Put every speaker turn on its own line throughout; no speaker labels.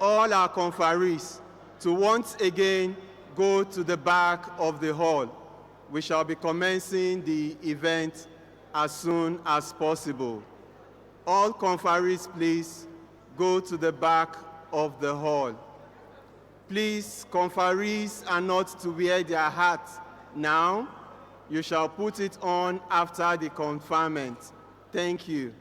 all our conferees to once again go to the back of the hall. We shall be commencing the event as soon as possible. All conferees, please go to the back of the hall. Please, conferees are not to wear their hats now. You shall put it on after the conferment. Thank you.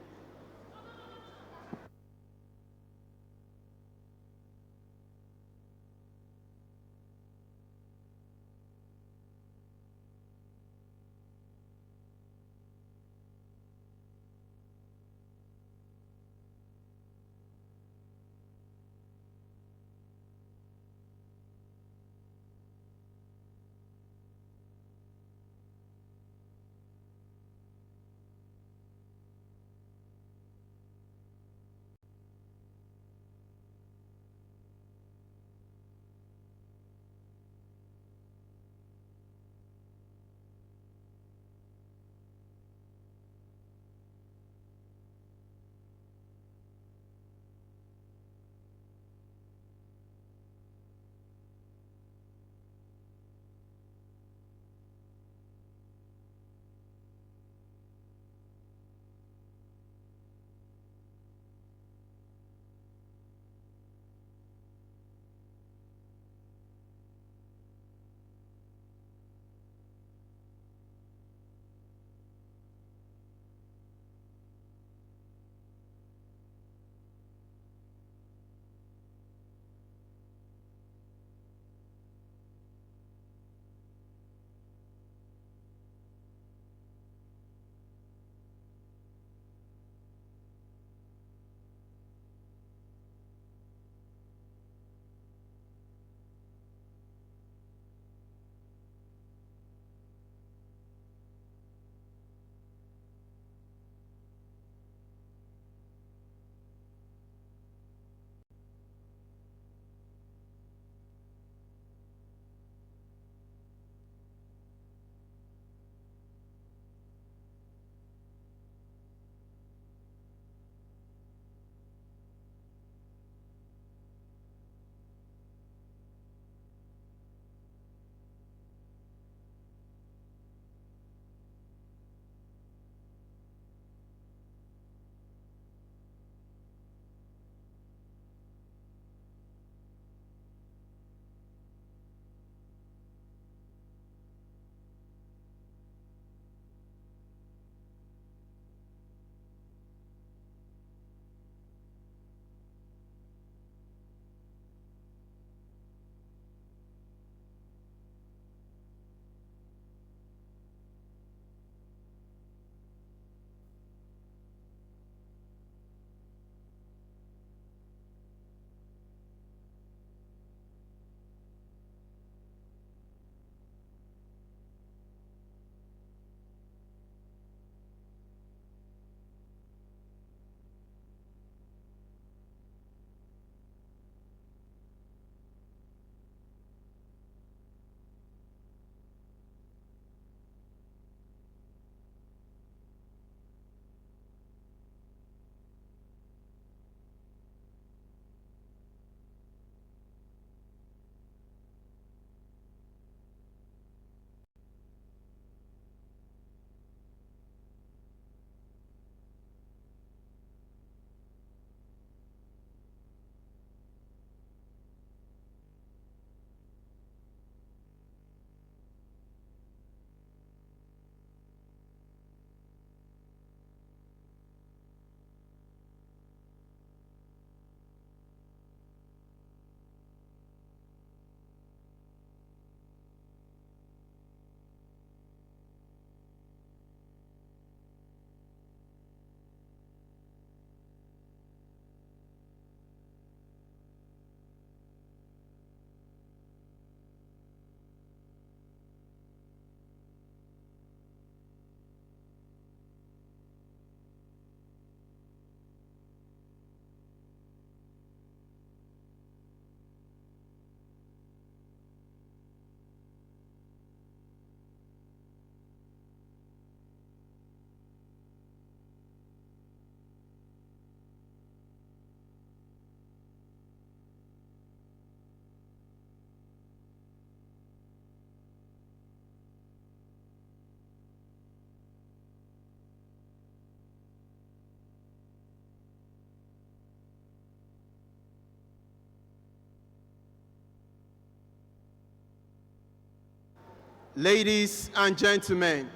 Ladies and gentlemen,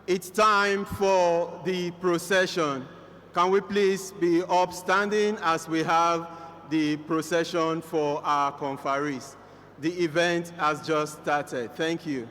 it's time for the procession. Can we please be upstanding as we have the procession for our conferees? The event has just started. Thank you.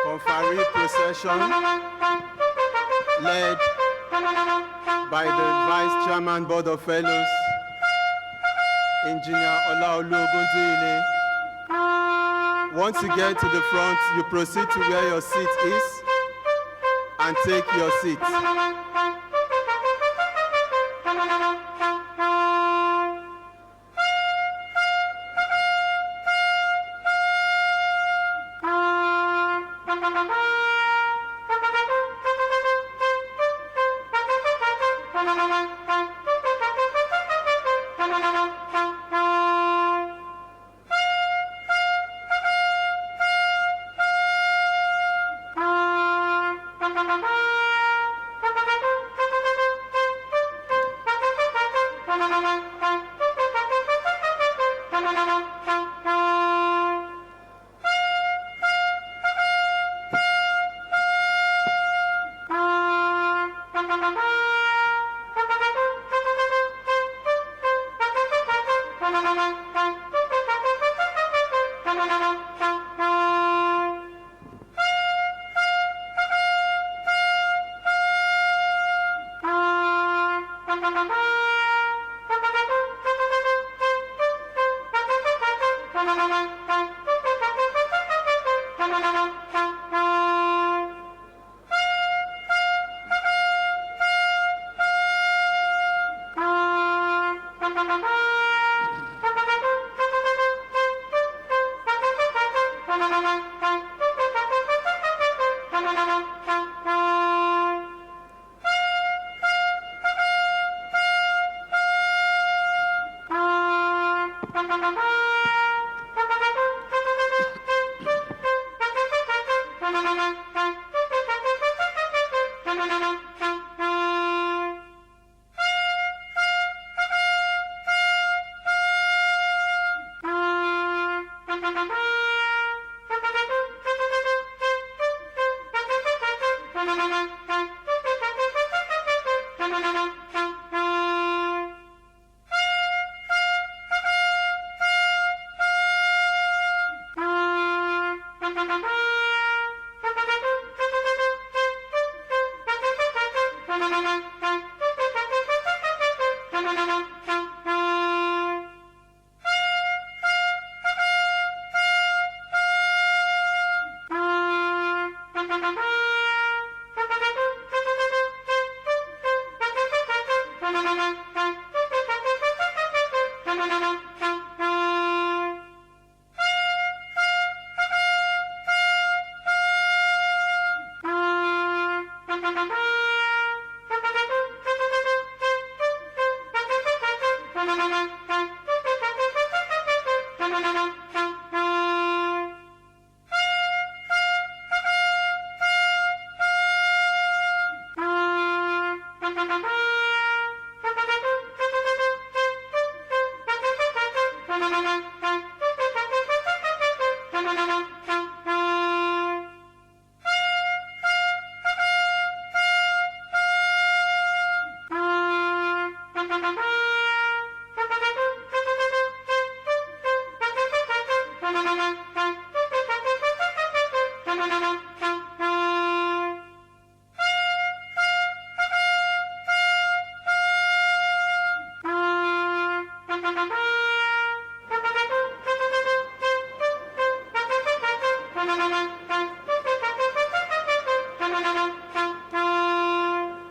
Conferee procession led by the Vice Chairman Board of Fellows, Engineer Olaolu Ogunduile. Once you get to the front, you proceed to where your seat is and take your seat.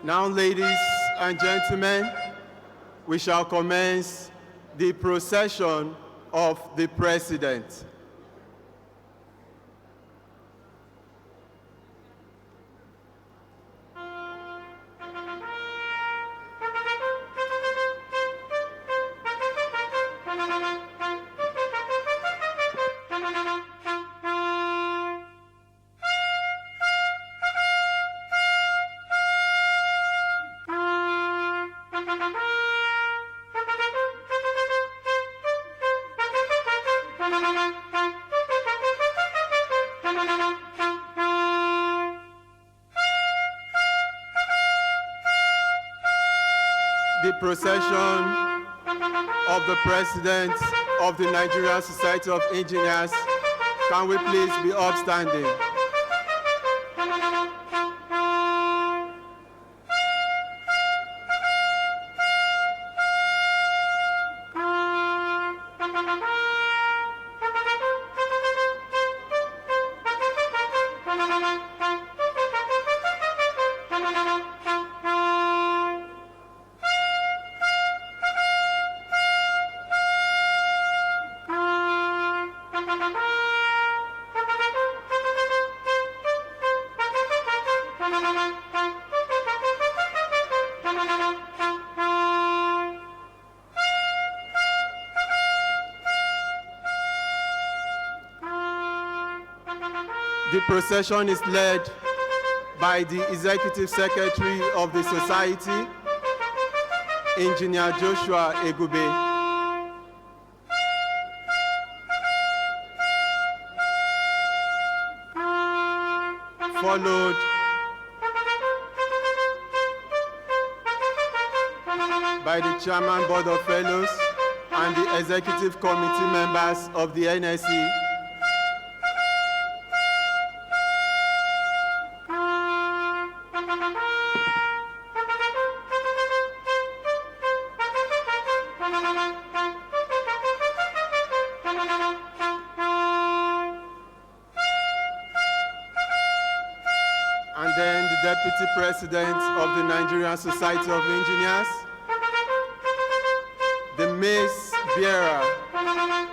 Now, ladies and gentlemen, we shall commence the procession of the President. The procession of the President of the Nigerian Society of Engineers. Can we please be upstanding? The procession is led by the Executive Secretary of the Society, Engineer Joshua Egube. Followed by the Chairman Board of Fellows and the Executive Committee members of the NSE. And then the Deputy President of the Nigerian Society of Engineers, the Mace Bearer,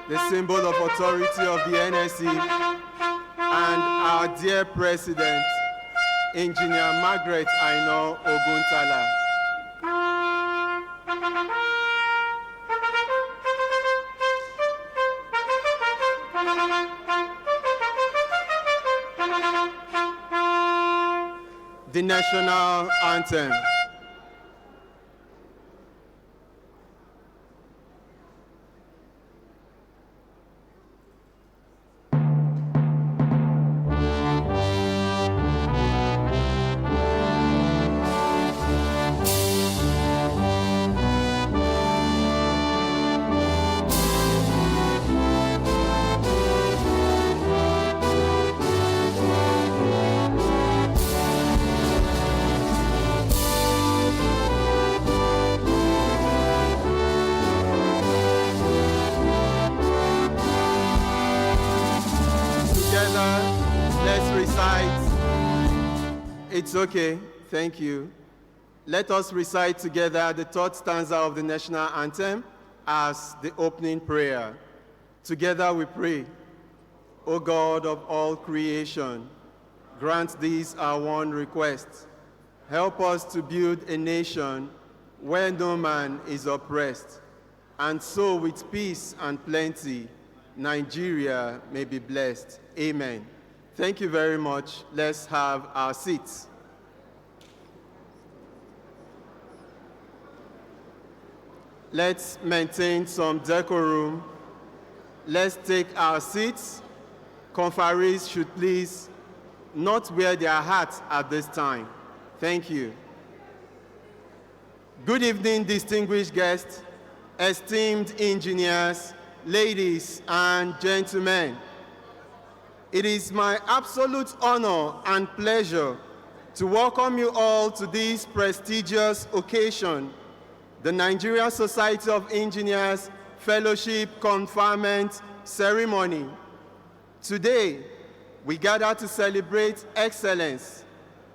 the symbol of authority of the NSE, and our dear President, Engineer Margaret Aino Oguntala. The National Anthem. Let's recite. It's okay, thank you. Let us recite together the third stanza of the national anthem as the opening prayer. Together we pray. O God of all creation, grant these our one request. Help us to build a nation where no man is oppressed, and so with peace and plenty, Nigeria may be blessed. Amen. Thank you very much. Let's have our seats. Let's maintain some decorum. Let's take our seats. Conferees should please not wear their hats at this time. Thank you. Good evening, distinguished guests, esteemed engineers, ladies and gentlemen. It is my absolute honor and pleasure to welcome you all to this prestigious occasion, the Nigerian Society of Engineers Fellowship Conferment ceremony. Today, we gather to celebrate excellence,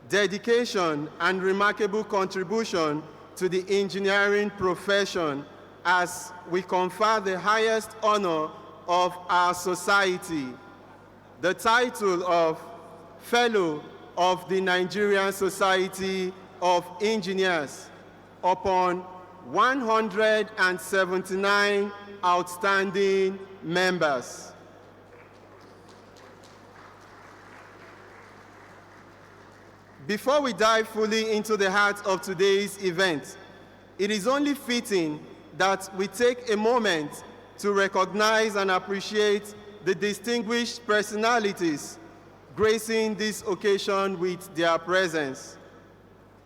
dedication, and remarkable contribution to the engineering profession as we confer the highest honor of our society, the title of Fellow of the Nigerian Society of Engineers, upon 179 outstanding members. Before we dive fully into the heart of today's event, it is only fitting that we take a moment to recognize and appreciate the distinguished personalities gracing this occasion with their presence.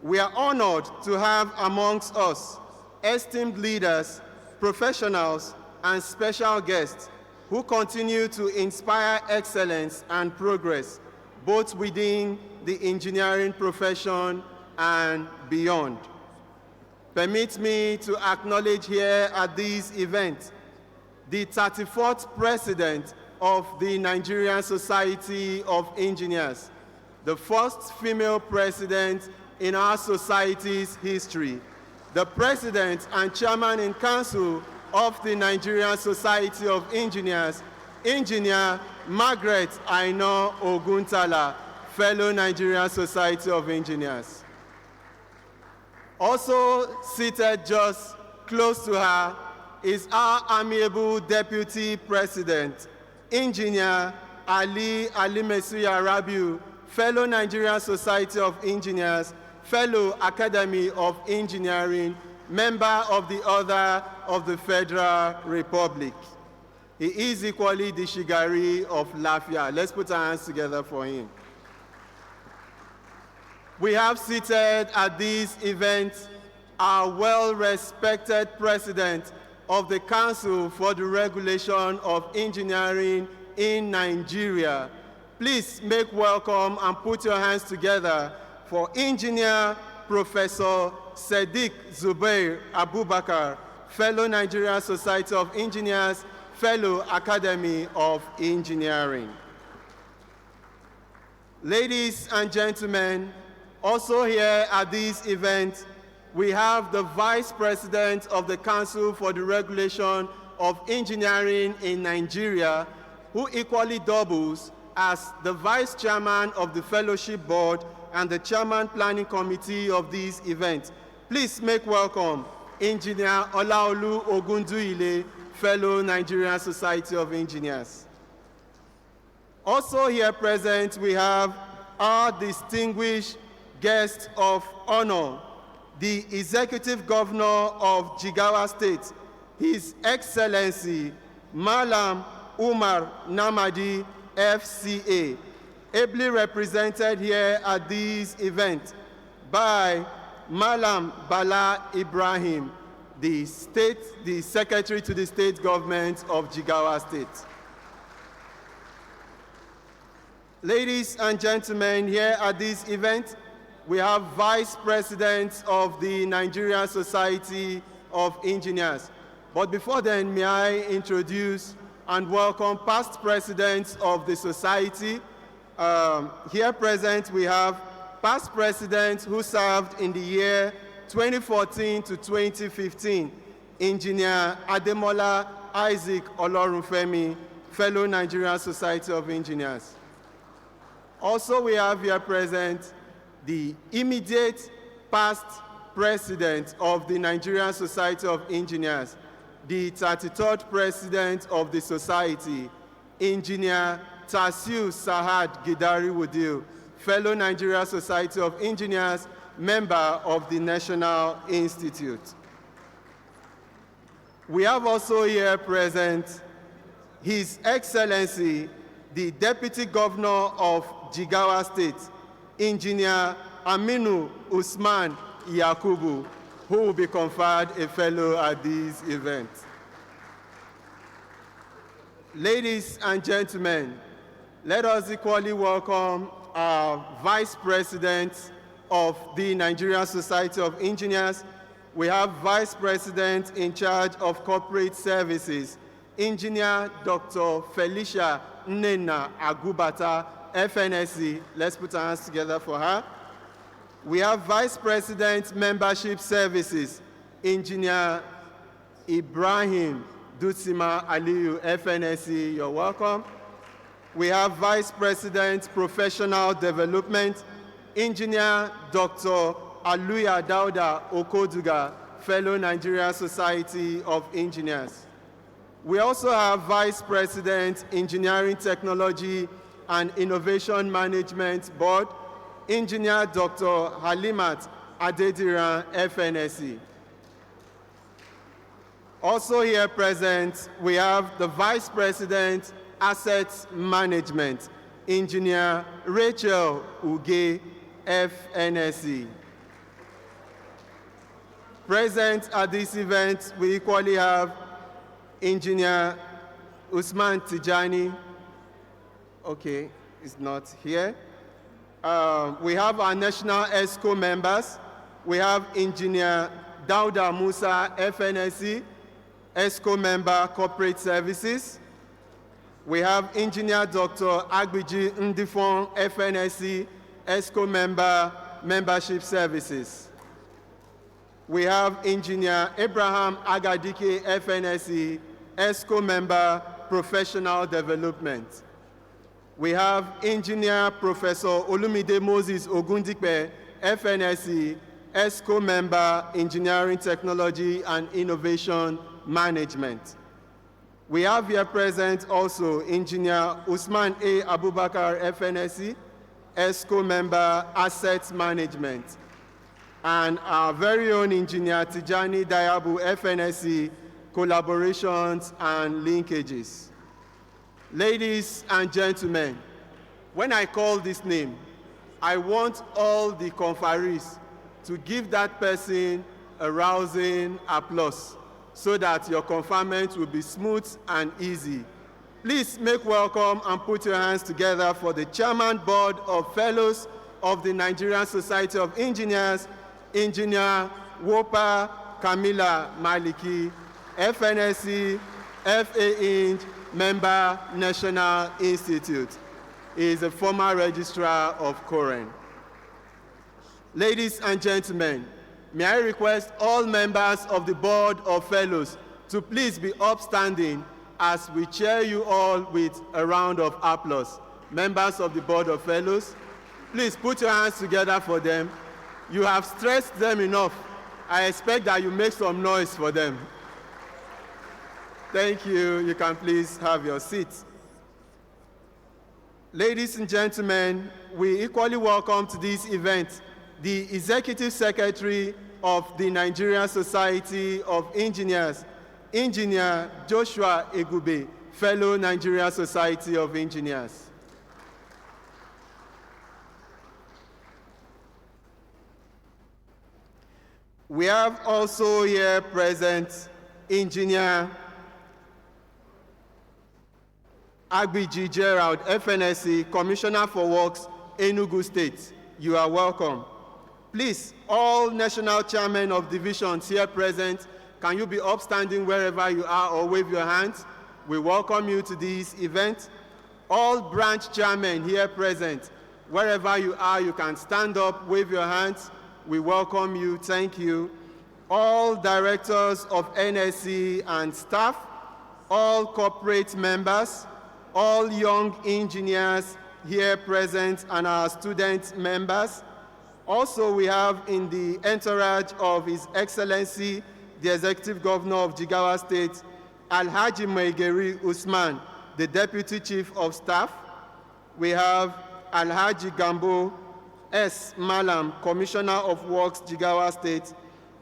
We are honored to have amongst us esteemed leaders, professionals, and special guests who continue to inspire excellence and progress, both within the engineering profession and beyond. Permit me to acknowledge here at this event the 34th President of the Nigerian Society of Engineers, the first female president in our society's history, the President and Chairman in Council of the Nigerian Society of Engineers, Engineer Margaret Aina Oguntala, fellow Nigerian Society of Engineers. Also seated just close to her is our amiable Deputy President, Engineer Ali Alimesuya Rabiu, fellow Nigerian Society of Engineers, fellow Academy of Engineering, member of the Order of the Federal Republic. He is equally the Shigari of Lafia. Let's put our hands together for him. We have seated at this event our well-respected President of the Council for the Regulation of Engineering in Nigeria. Please make welcome and put your hands together for Engineer Professor Sadiq Zubair Abubakar, fellow Nigerian Society of Engineers, fellow Academy of Engineering. Ladies and gentlemen, also here at this event, we have the Vice President of the Council for the Regulation of Engineering in Nigeria, who equally doubles as the Vice Chairman of the Fellowship Board and the Chairman Planning Committee of this event. Please make welcome Engineer Olaolu Ogunduile, fellow Nigerian Society of Engineers. Also here present, we have our distinguished guest of honor, the Executive Governor of Jigawa State, His Excellency Malam Umar Namadi, FCA, ably represented here at this event by Malam Bala Ibrahim, the Secretary to the State Government of Jigawa State. Ladies and gentlemen, here at this event, we have Vice Presidents of the Nigerian Society of Engineers. But before then, may I introduce and welcome past presidents of the society. Here present, we have past presidents who served in the year 2014 to 2015. Engineer Ademola Isaac Olorunfemi, fellow Nigerian Society of Engineers. Also, we have here present the immediate past president of the Nigerian Society of Engineers, the 33rd president of the society, Engineer Tasiu Sahad Gidari Wudil, fellow Nigerian Society of Engineers, member of the National Institute. We have also here present His Excellency, the Deputy Governor of Jigawa State, Engineer Aminu Usman Yakubu, who will be conferred a fellow at this event. Ladies and gentlemen, let us equally welcome our Vice President of the Nigerian Society of Engineers, We have Vice President in charge of Corporate Services, Engineer Dr. Felicia Nnenna Agubata, FNSC. Let's put our hands together for her. We have Vice President Membership Services, Engineer Ibrahim Dutsima Aliyu, FNSC. You're welcome. We have Vice President Professional Development, Engineer Dr. Aluya Dauda Okoduga, fellow Nigerian Society of Engineers. We also have Vice President, Engineering Technology and Innovation Management Board, Engineer Dr. Halimat Adediran, FNSC. Also here present, we have the Vice President, Assets Management, Engineer Rachel Uge, FNSC. Present at this event, we equally have Engineer Usman Tijani. Okay, he's not here. We have our National ESCO members. We have Engineer Dauda Musa, FNSC, ESCO member, Corporate Services. We have Engineer Dr. Agbiji Ndifon, FNSC, ESCO member, Membership Services. We have Engineer Abraham Agadike, FNSC, ESCO member, Professional Development. We have Engineer Professor Olumide Moses Ogundipe, FNSC, ESCO member, Engineering Technology and Innovation Management. We have here present also Engineer Usman A. Abubakar, FNSC, ESCO member, Assets Management, and our very own Engineer Tijani Dayabu, FNSC, Collaborations and Linkages. Ladies and gentlemen, when I call this name, I want all the conferees to give that person a rousing applause so that your conferment will be smooth and easy. Please make welcome and put your hands together for the Chairman Board of Fellows of the Nigerian Society of Engineers, Engineer Wopa Kamila Maliki, FNSC, FA member, National Institute. He is a former registrar of Koren. Ladies and gentlemen, may I request all members of the Board of Fellows to please be upstanding as we cheer you all with a round of applause. Members of the Board of Fellows, please put your hands together for them. You have stressed them enough. I expect that you make some noise for them. Thank you. You can please have your seats. Ladies and gentlemen, we equally welcome to this event the Executive Secretary of the Nigerian Society of Engineers, Engineer Joshua Egube, fellow Nigerian Society of Engineers. We have also here present Engineer Agbiji Gerald, FNSC, Commissioner for Works, Enugu State. You are welcome. Please, all national chairmen of divisions here present, can you be upstanding wherever you are or wave your hands? We welcome you to this event. All branch chairmen here present, wherever you are, you can stand up, wave your hands. We welcome you. Thank you. All directors of NSC and staff, all corporate members, all young engineers here present, and our student members. Also, we have in the entourage of His Excellency, the Executive Governor of Jigawa State, Alhaji Maigeri Usman, the Deputy Chief of Staff. We have Alhaji Gambo S. Malam, Commissioner of Works, Jigawa State.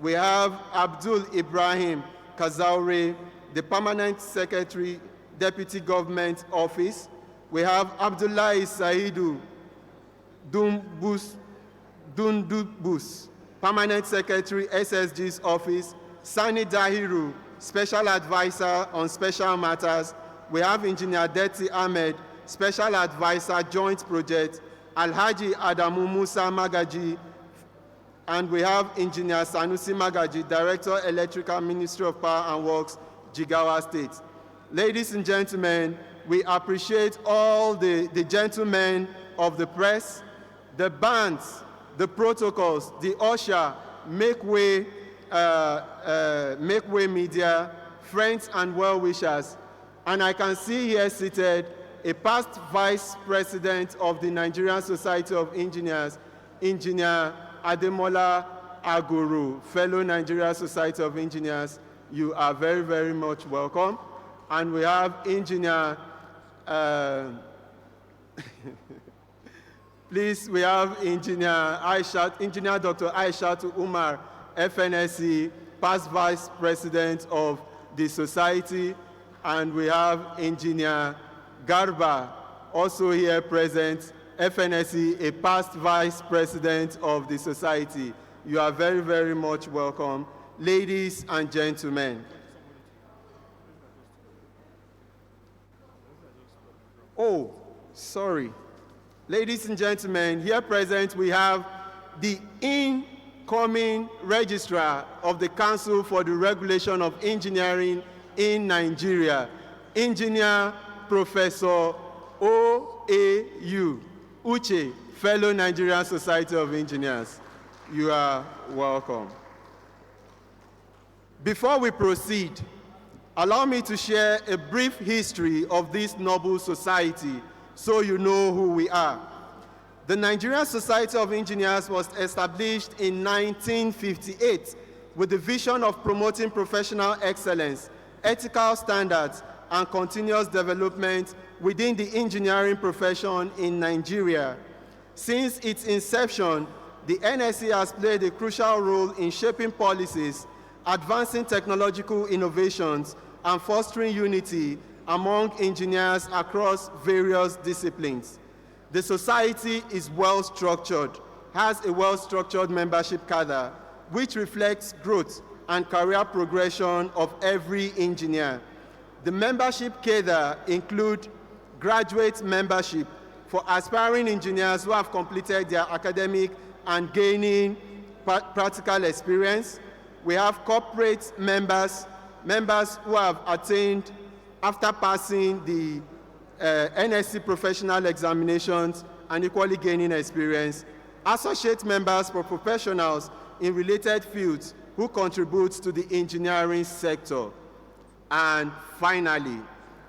We have Abdul Ibrahim Kazaure, the Permanent Secretary, Deputy Government Office. We have Abdullahi Saidu Dundubus, Permanent Secretary, SSG's Office. Sani Dahiru, Special Advisor on Special Matters. We have Engineer Deti Ahmed, Special Advisor, Joint Project. Alhaji Adamu Musa Magaji, And we have Engineer Sanusi Magaji, Director, Electrical Ministry of Power and Works, Jigawa State. Ladies and gentlemen, we appreciate all the gentlemen of the press, the bands, the protocols, the usher, Make Way Media, friends and well-wishers. And I can see here seated a past Vice President of the Nigerian Society of Engineers, Engineer Ademola Aguru, fellow Nigerian Society of Engineers. You are very, very much welcome. And we have Engineer, please, we have Engineer Dr. Aishat Umar, FNSC, past Vice President of the Society. And we have Engineer Garba, also here present, FNSC, a past Vice President of the Society. You are very, very much welcome. Ladies and gentlemen. Oh, sorry. Ladies and gentlemen, here present we have the incoming Registrar of the Council for the Regulation of Engineering in Nigeria, Engineer Professor O.A.U. Uche, fellow Nigerian Society of Engineers. You are welcome. Before we proceed, allow me to share a brief history of this noble society so you know who we are. The Nigerian Society of Engineers was established in 1958 with the vision of promoting professional excellence, ethical standards, and continuous development within the engineering profession in Nigeria. Since its inception, the NSE has played a crucial role in shaping policies, advancing technological innovations, and fostering unity among engineers across various disciplines. The society is well-structured, has a well-structured membership cadre, which reflects growth and career progression of every engineer. The membership cadre include graduate membership for aspiring engineers who have completed their academic and gaining practical experience. We have corporate members who have attained, after passing the NSC professional examinations and equally gaining experience, associate members for professionals in related fields who contribute to the engineering sector. And finally,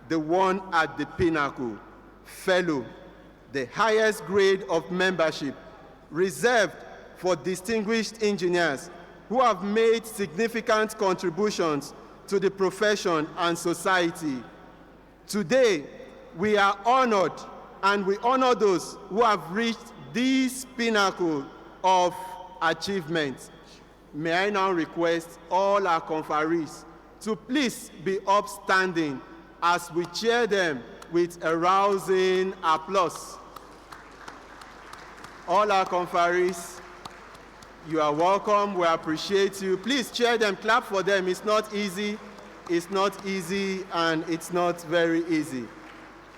the one at the pinnacle, fellow, the highest grade of membership, reserved for distinguished engineers who have made significant contributions to the profession and society. Today, we are honored, and we honor those who have reached this pinnacle of achievement. May I now request all our conferees to please be upstanding as we cheer them with a rousing applause. All our conferees, you are welcome. We appreciate you. Please cheer them, clap for them. It's not easy. It's not easy, and it's not very easy.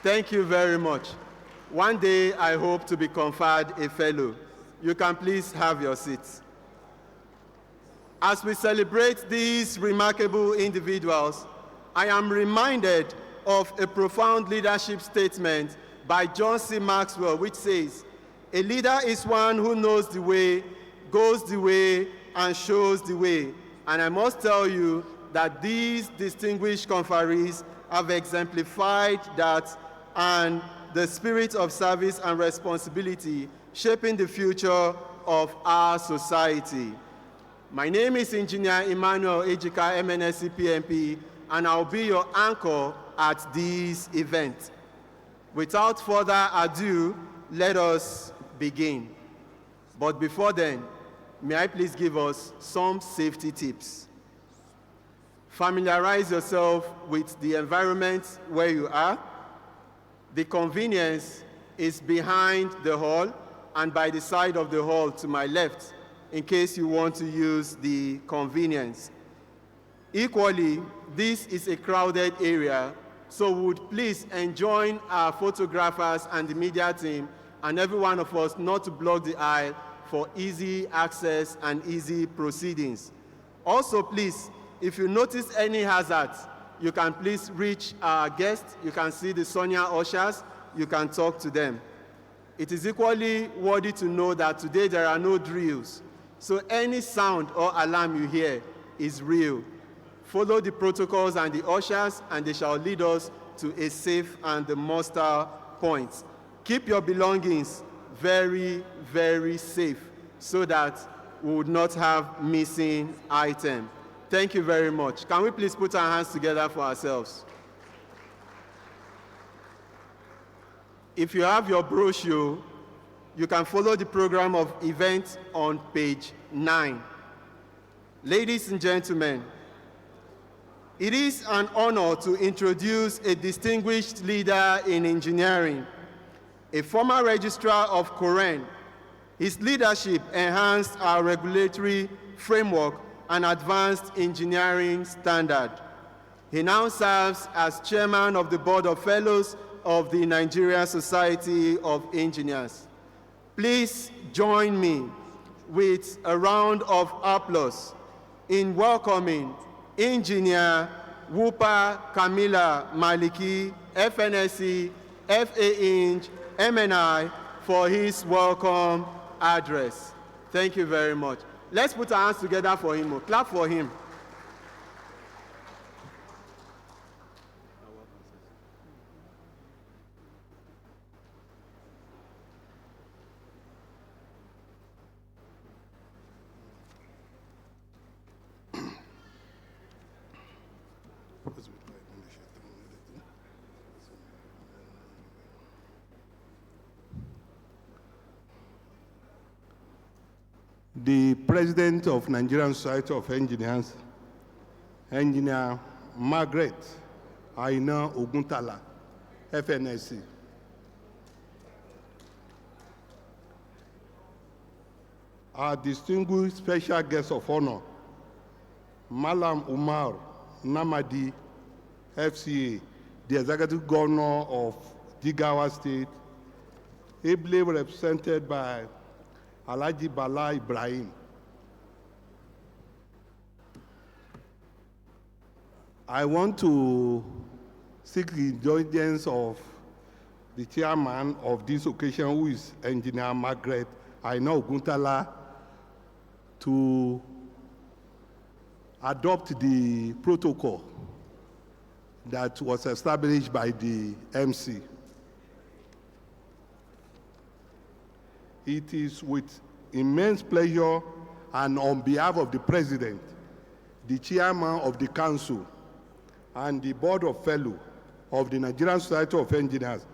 Thank you very much. One day, I hope to be conferred a fellow. You can please have your seats. As we celebrate these remarkable individuals, I am reminded of a profound leadership statement by John C. Maxwell, which says, "A leader is one who knows the way, goes the way, and shows the way." And I must tell you that these distinguished conferees have exemplified that and the spirit of service and responsibility shaping the future of our society. My name is Engineer Emmanuel Ejika, MNSC PMP, and I'll be your anchor at this event. Without further ado, let us begin. But before then, may I please give us some safety tips. Familiarize yourself with the environment where you are. The convenience is behind the hall and by the side of the hall to my left, in case you want to use the convenience. Equally, this is a crowded area, so would please enjoin our photographers and the media team and every one of us not to block the aisle for easy access and easy proceedings. Also, please, if you notice any hazards, you can please reach our guests. You can see the Sonia ushers. You can talk to them. It is equally worthy to know that today there are no drills. So any sound or alarm you hear is real. Follow the protocols and the ushers, and they shall lead us to a safe and the muster point. Keep your belongings very, very safe so that we would not have missing items. Thank you very much. Can we please put our hands together for ourselves? If you have your brochure, you can follow the program of events on page 9. Ladies and gentlemen, it is an honor to introduce a distinguished leader in engineering, a former registrar of Koren. His leadership enhanced our regulatory framework and advanced engineering standard. He now serves as chairman of the Board of Fellows of the Nigerian Society of Engineers. Please join me with a round of applause in welcoming Engineer Wupa Kamila Maliki, FNSC, FA-Eng, MNI, for his welcome address. Thank you very much. Let's put our hands together for him. Clap for him.
The President of Nigerian Society of Engineers, Engineer Margaret Aina Oguntala, FNSC. Our distinguished special guest of honor, Malam Umar Namadi, FCA, the Executive Governor of Jigawa State, ably represented by Alhaji Bala Ibrahim. I want to seek the indulgence of the chairman of this occasion, who is Engineer Margaret Aina Oguntala, to adopt the protocol that was established by the MC. It is with immense pleasure and on behalf of the President, the Chairman of the Council, and the Board of Fellows of the Nigerian Society of Engineers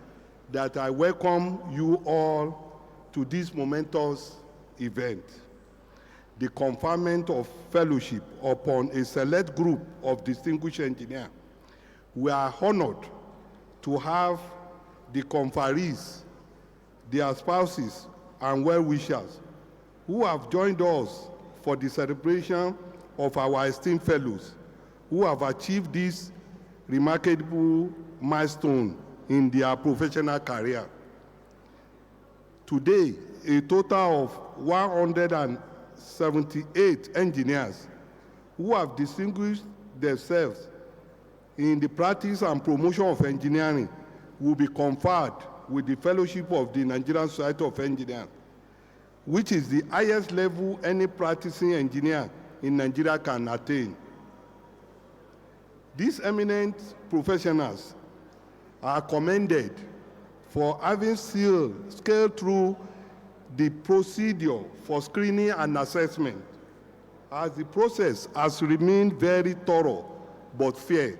that I welcome you all to this momentous event, the conferment of fellowship upon a select group of distinguished engineers. We are honored to have the conferees, their spouses, and well-wishers who have joined us for the celebration of our esteemed fellows who have achieved this remarkable milestone in their professional career. Today, a total of 178 engineers who have distinguished themselves in the practice and promotion of engineering will be conferred with the fellowship of the Nigerian Society of Engineers, which is the highest level any practicing engineer in Nigeria can attain. These eminent professionals are commended for having scaled through the procedure for screening and assessment, as the process has remained very thorough but fair.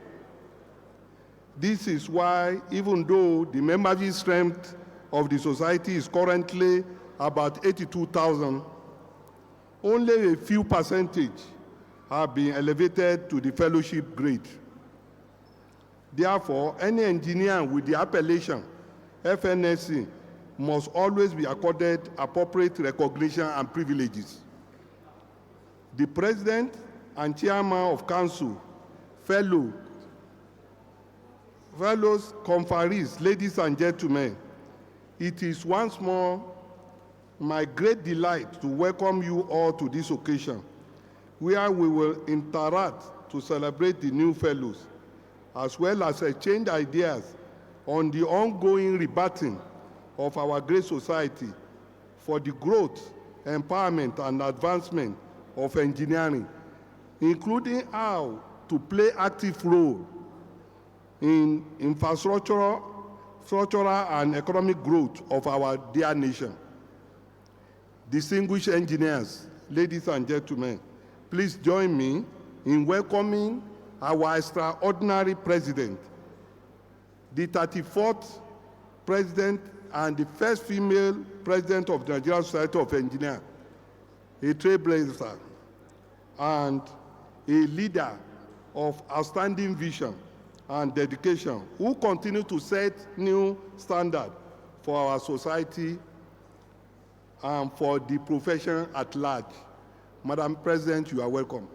This is why, even though the membership strength of the society is currently about 82,000, only a few percentage have been elevated to the fellowship grade. Therefore, any engineer with the appellation FNSC must always be accorded appropriate recognition and privileges. The President and Chairman of Council, fellows, conferees, ladies and gentlemen, it is once more my great delight to welcome you all to this occasion, where we will interact to celebrate the new fellows, as well as exchange ideas on the ongoing rebirthing of our great society for the growth, empowerment, and advancement of engineering, including how to play active role in infrastructural and economic growth of our dear nation. Distinguished engineers, ladies and gentlemen, please join me in welcoming our extraordinary president, the 34th president and the first female president of the Nigerian Society of Engineers, a trailblazer and a leader of outstanding vision and dedication, who continue to set new standards for our society and for the profession at large. Madam President, you are welcome.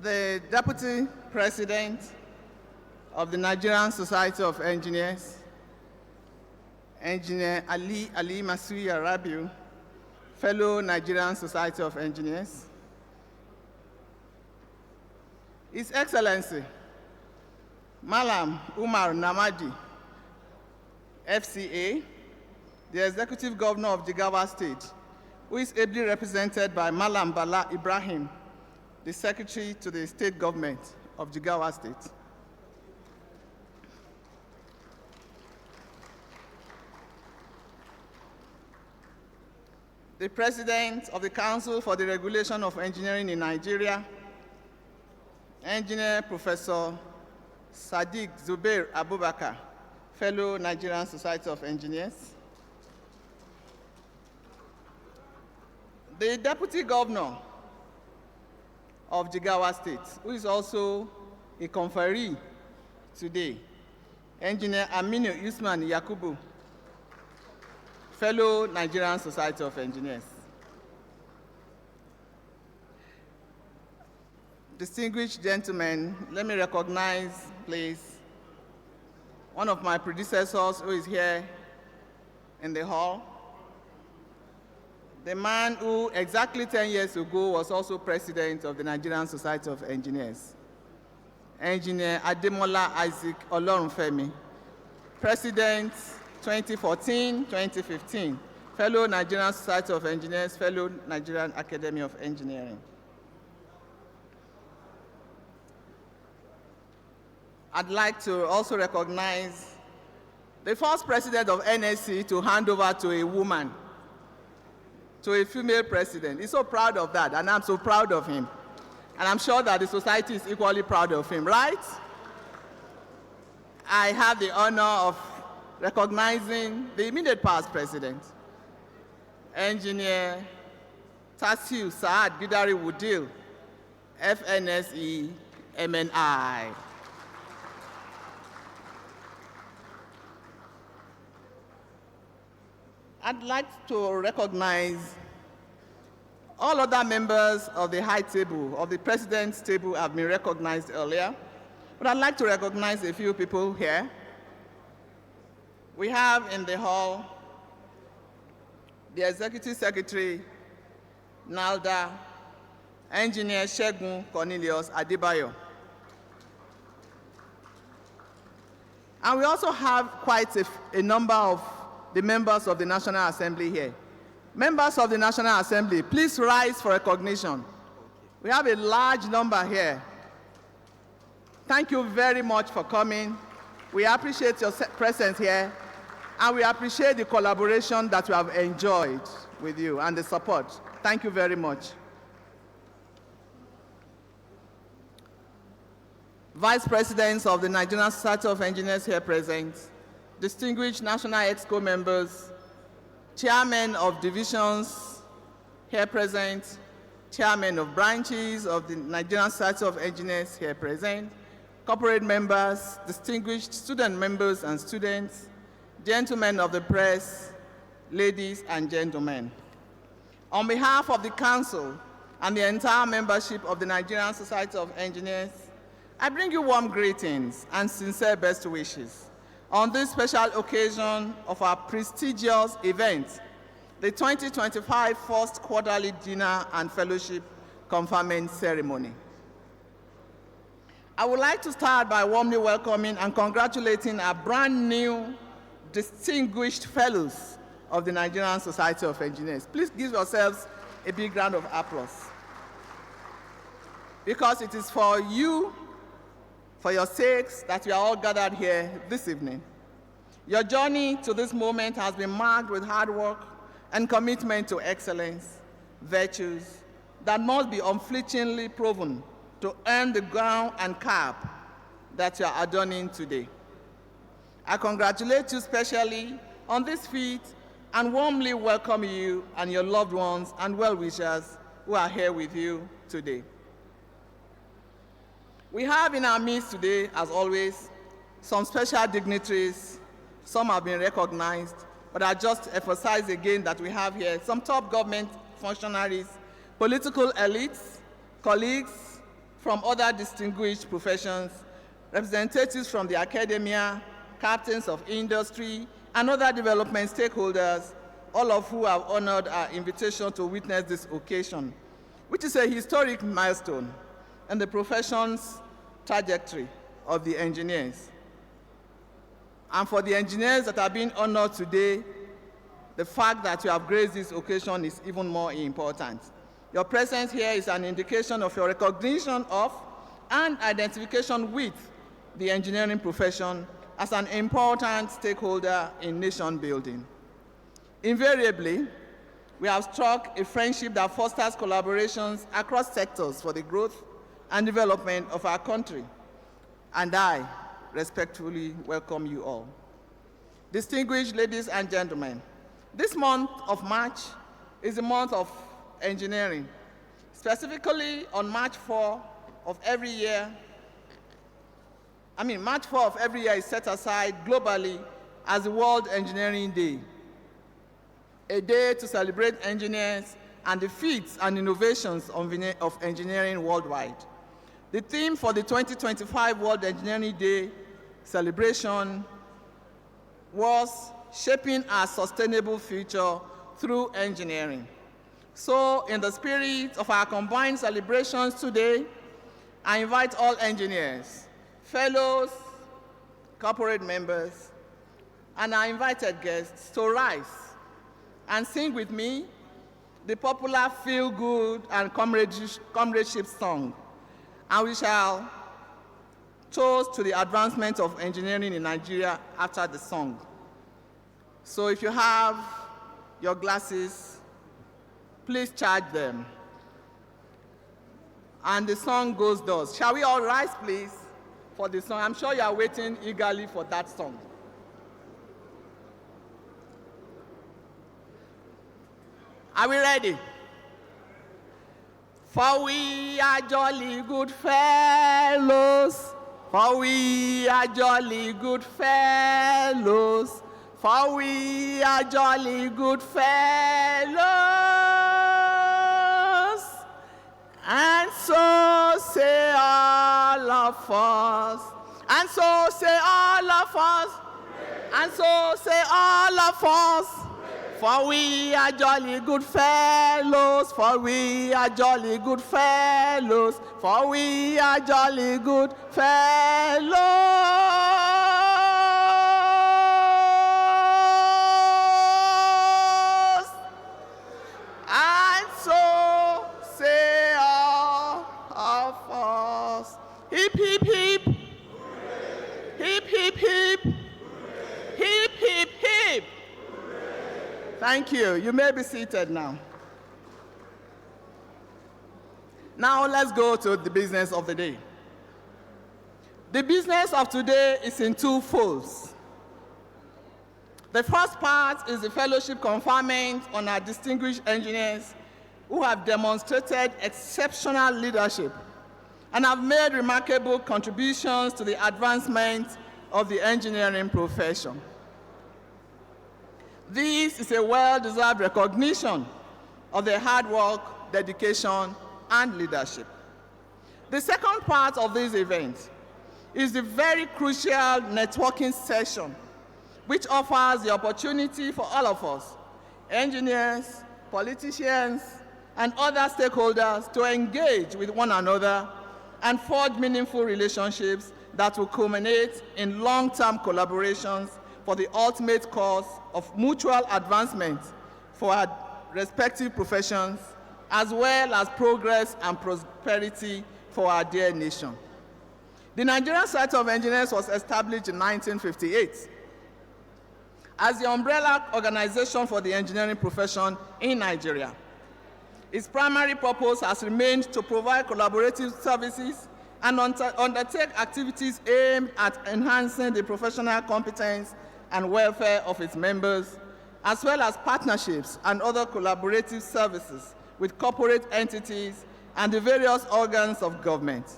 The Deputy President of the Nigerian Society of Engineers, Engineer Ali Masuya Rabiu, fellow Nigerian Society of Engineers, His Excellency, Malam Umar Namadi, FCA, the Executive Governor of Jigawa State, who is ably represented by Malam Bala Ibrahim, the Secretary to the State Government of Jigawa State. The President of the Council for the Regulation of Engineering in Nigeria, Engineer Professor Sadiq Zubair Abubakar, fellow Nigerian Society of Engineers. The Deputy Governor of Jigawa State, who is also a conferee today, Engineer Aminu Usman Yakubu, fellow Nigerian Society of Engineers. Distinguished gentlemen, let me recognize, please, one of my predecessors who is here in the hall, the man who exactly 10 years ago was also president of the Nigerian Society of Engineers, Engineer Ademola Isaac Olorunfemi, president 2014-2015, fellow Nigerian Society of Engineers, fellow Nigerian Academy of Engineering. I'd like to also recognize the first president of NSC to hand over to a woman, to a female president. He's so proud of that, and I'm so proud of him. And I'm sure that the society is equally proud of him, right? I have the honor of recognizing the immediate past president, Engineer Tasiu Saad Gidari Wudil, FNSE MNI. I'd like to recognize all other members of the high table, of the president's table have been recognized earlier, but I'd like to recognize a few people here. We have in the hall the Executive Secretary, NALDA, Engineer Segun Cornelius Adebayo. And we also have quite a number of the members of the National Assembly here. Members of the National Assembly, please rise for recognition. We have a large number here. Thank you very much for coming. We appreciate your presence here, and we appreciate the collaboration that we have enjoyed with you and the support. Thank you very much. Vice Presidents of the Nigerian Society of Engineers here present, distinguished National Exco members, Chairmen of divisions here present, Chairmen of branches of the Nigerian Society of Engineers here present, corporate members, distinguished student members and students, gentlemen of the press, ladies and gentlemen. On behalf of the Council and the entire membership of the Nigerian Society of Engineers, I bring you warm greetings and sincere best wishes on this special occasion of our prestigious event, the 2025 First Quarterly Dinner and Fellowship Conferment Ceremony. I would like to start by warmly welcoming and congratulating our brand new distinguished fellows of the Nigerian Society of Engineers. Please give yourselves a big round of applause, because it is for you, for your sakes, that we are all gathered here this evening. Your journey to this moment has been marked with hard work and commitment to excellence, virtues that must be unflinchingly proven to earn the gown and cap that you are adorning today. I congratulate you specially on this feat and warmly welcome you and your loved ones and well-wishers who are here with you today. We have in our midst today, as always, some special dignitaries. Some have been recognized, but I just emphasize again that we have here some top government functionaries, political elites, colleagues from other distinguished professions, representatives from the academia, captains of industry, and other development stakeholders, all of who have honored our invitation to witness this occasion, which is a historic milestone in the profession's trajectory of the engineers. And for the engineers that are being honored today, the fact that you have graced this occasion is even more important. Your presence here is an indication of your recognition of and identification with the engineering profession as an important stakeholder in nation building. Invariably, we have struck a friendship that fosters collaborations across sectors for the growth and development of our country. And I respectfully welcome you all. Distinguished ladies and gentlemen, this month of March is the month of engineering. Specifically on March 4 of every year, March 4 of every year is set aside globally as the World Engineering Day, a day to celebrate engineers and the feats and innovations of engineering worldwide. The theme for the 2025 World Engineering Day celebration was shaping our sustainable future through engineering. So, in the spirit of our combined celebrations today, I invite all engineers, fellows, corporate members, and our invited guests to rise and sing with me the popular feel-good and comradeship song, and we shall toast to the advancement of engineering in Nigeria after the song. So if you have your glasses, please charge them. And the song goes thus. Shall we all rise, please, for the song? I'm sure you are waiting eagerly for that song. Are we ready? For we are jolly good fellows, for we are jolly good fellows, for we are jolly good fellows. And so say all of us, and so say all of us, and so say all of us. For we are jolly good fellows, for we are jolly good fellows, for we are jolly good fellows. And so say all of us. Hip, hip, hip. Hip, hip, hip. Hip, hip, hip. Thank you. You may be seated now. Now let's go to the business of the day. The business of today is in two folds. The first part is the fellowship conferment on our distinguished engineers who have demonstrated exceptional leadership and have made remarkable contributions to the advancement of the engineering profession. This is a well-deserved recognition of their hard work, dedication, and leadership. The second part of this event is the very crucial networking session, which offers the opportunity for all of us, engineers, politicians, and other stakeholders to engage with one another and forge meaningful relationships that will culminate in long-term collaborations for the ultimate cause of mutual advancement for our respective professions, as well as progress and prosperity for our dear nation. The Nigerian Society of Engineers was established in 1958 as the umbrella organization for the engineering profession in Nigeria. Its primary purpose has remained to provide collaborative services and undertake activities aimed at enhancing the professional competence and welfare of its members, as well as partnerships and other collaborative services with corporate entities and the various organs of government,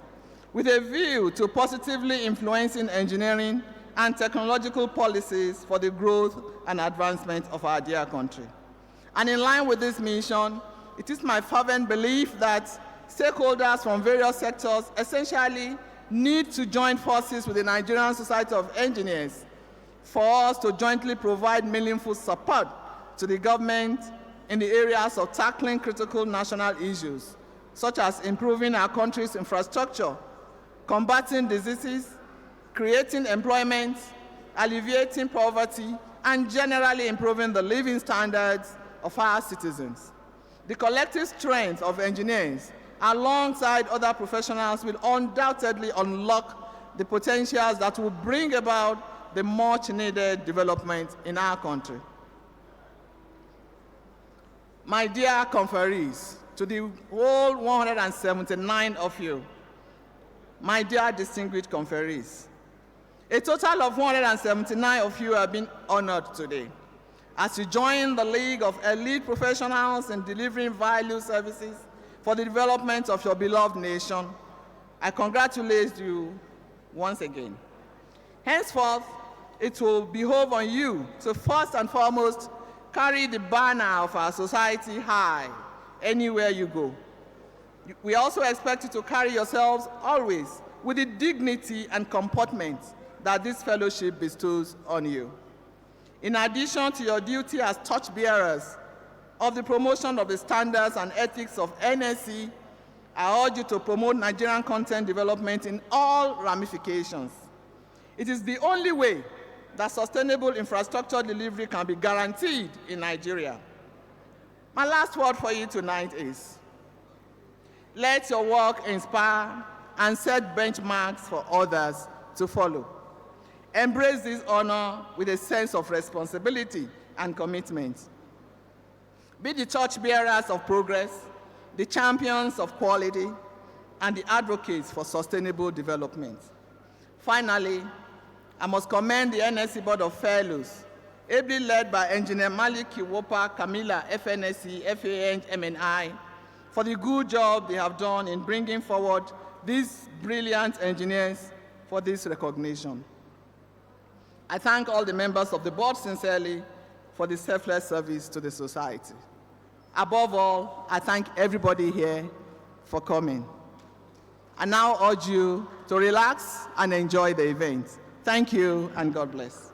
with a view to positively influencing engineering and technological policies for the growth and advancement of our dear country. And in line with this mission, it is my fervent belief that stakeholders from various sectors essentially need to join forces with the Nigerian Society of Engineers for us to jointly provide meaningful support to the government in the areas of tackling critical national issues, such as improving our country's infrastructure, combating diseases, creating employment, alleviating poverty, and generally improving the living standards of our citizens. The collective strength of engineers, alongside other professionals, will undoubtedly unlock the potentials that will bring about the much-needed development in our country. My dear conferees, to the whole 179 of you, my dear distinguished conferees, a total of 179 of you have been honored today as you join the League of Elite Professionals in delivering value services for the development of your beloved nation. I congratulate you once again. Henceforth, it will behove on you to first and foremost carry the banner of our society high anywhere you go. We also expect you to carry yourselves always with the dignity and comportment that this fellowship bestows on you. In addition to your duty as torchbearers of the promotion of the standards and ethics of NSE, I urge you to promote Nigerian content development in all ramifications. It is the only way that sustainable infrastructure delivery can be guaranteed in Nigeria. My last word for you tonight is, let your work inspire and set benchmarks for others to follow. Embrace this honor with a sense of responsibility and commitment. Be the torchbearers of progress, the champions of quality, and the advocates for sustainable development. Finally, I must commend the NSE Board of Fellows, ably led by Engineer Malik Kiwopa, Camila, FNSE, FAN, MNI, for the good job they have done in bringing forward these brilliant engineers for this recognition. I thank all the members of the board sincerely for the selfless service to the society. Above all, I thank everybody here for coming. I now urge you to relax and enjoy the event. Thank you, and God bless.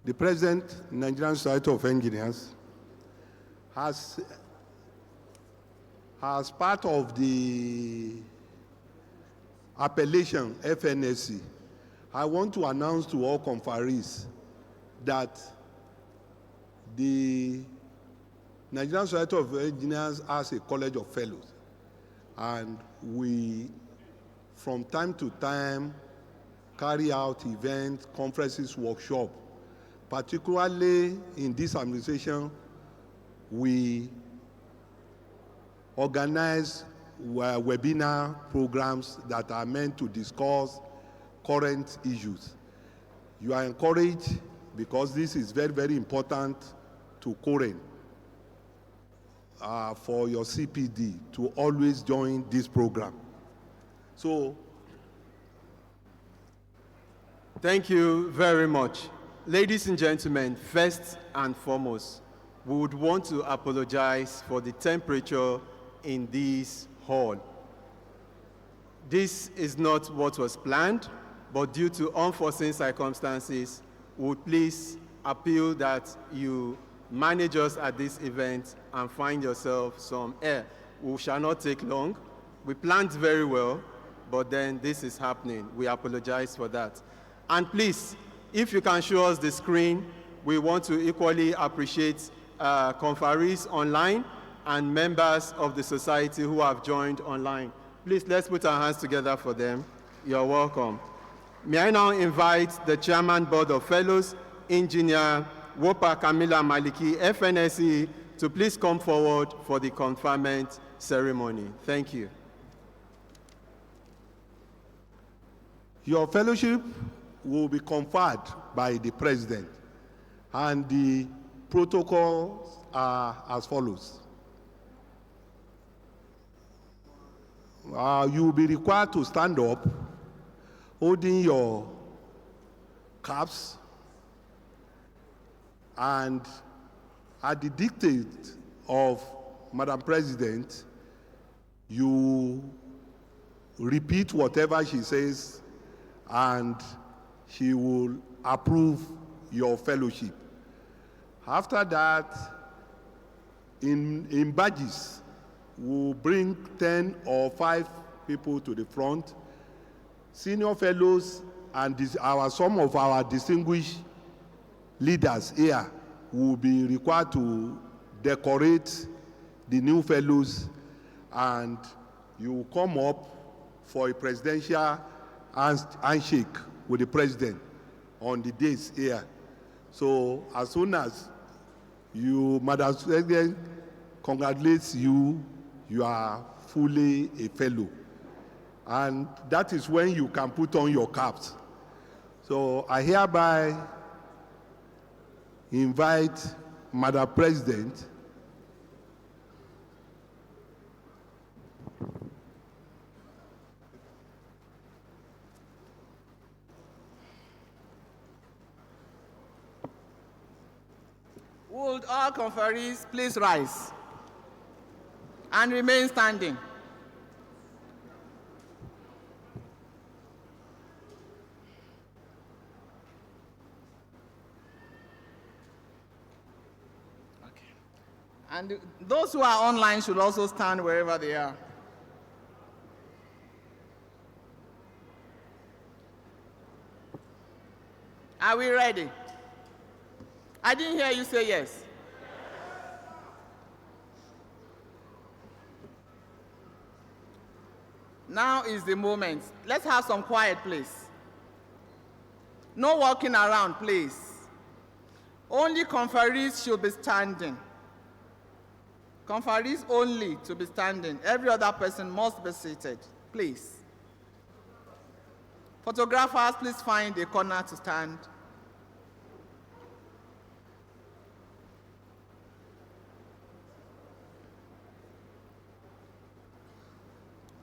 The present Nigerian Society of Engineers has part of the appellation FNSC, I want to announce to all conferees that the Nigerian Society of Engineers has a College of Fellows, and we, from time to time, carry out events, conferences, workshops. Particularly in this administration, we organize webinar programs that are meant to discuss current issues. You are encouraged, because this is very, very important to current for your CPD, to always join this program. So,
thank you very much. Ladies and gentlemen, first and foremost, we would want to apologize for the temperature in this hall. This is not what was planned, but due to unforeseen circumstances, we would please appeal that you manage us at this event and find yourself some air. We shall not take long. We planned very well, but then this is happening. We apologize for that. And please, if you can show us the screen, we want to equally appreciate conferees online and members of the society who have joined online. Please, let's put our hands together for them. You're welcome. May I now invite the Chairman Board of Fellows, Engineer Wopa Kamila Maliki, FNSE, to please come forward for the conferment ceremony. Thank you.
your fellowship will be conferred by the president, and the protocols are as follows. You will be required to stand up, holding your caps, and at the dictate of Madam President, you repeat whatever she says, and she will approve your fellowship. After that, in badges, we'll bring 10 or 5 people to the front. Senior fellows and some of our distinguished leaders here will be required to decorate the new fellows, and you will come up for a presidential handshake with the president on the days here. So as soon as Madam President congratulates you, you are fully a fellow. And that is when you can put on your caps. So I hereby invite Madam President
Would all conferees please rise and remain standing? Okay. And those who are online should also stand wherever they are. Are we ready? I didn't hear you say yes. Now is the moment. Let's have some quiet, please. No walking around, please. Only conferees should be standing. Conferees only to be standing. Every other person must be seated, please. Photographers, please find a corner to stand.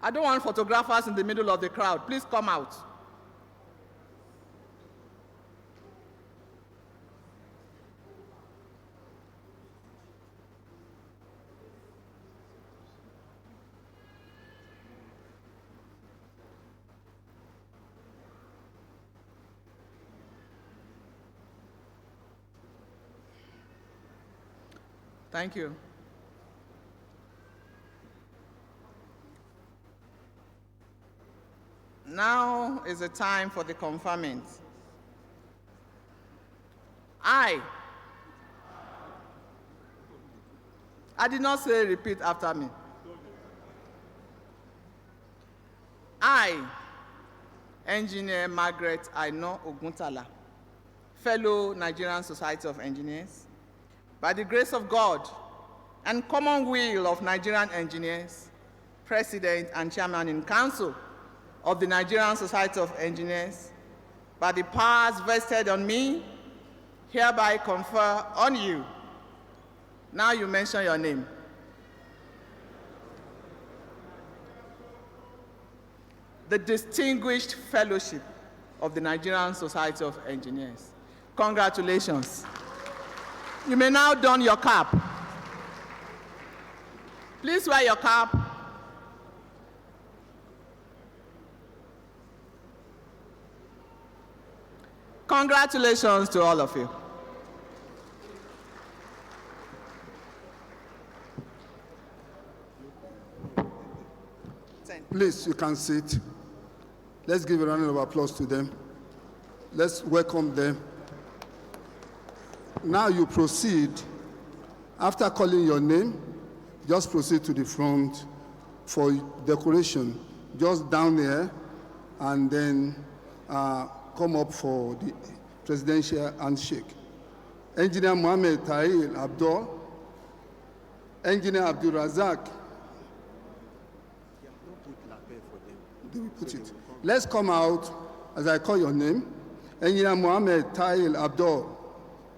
I don't want photographers in the middle of the crowd. Please come out. Thank you. Now is the time for the conferment. I did not say repeat after me. I, Engineer Margaret Aino Oguntala, fellow Nigerian Society of Engineers, by the grace of God and common will of Nigerian engineers, President and Chairman in Council of the Nigerian Society of Engineers, by the powers vested on me, hereby confer on you. Now you mention your name. The Distinguished Fellowship of the Nigerian Society of Engineers. Congratulations. You may now don your cap. Please wear your cap. Congratulations to all of you.
Please, you can sit. Let's give a round of applause to them. Let's welcome them. Now you proceed. After calling your name, just proceed to the front for decoration, just down there, and then come up for the presidential handshake. Engineer Mohammed Tahir Abdul, Engineer Abdul Razak. They will put it. Let's come out as I call your name. Engineer Mohammed Tahir Abdul,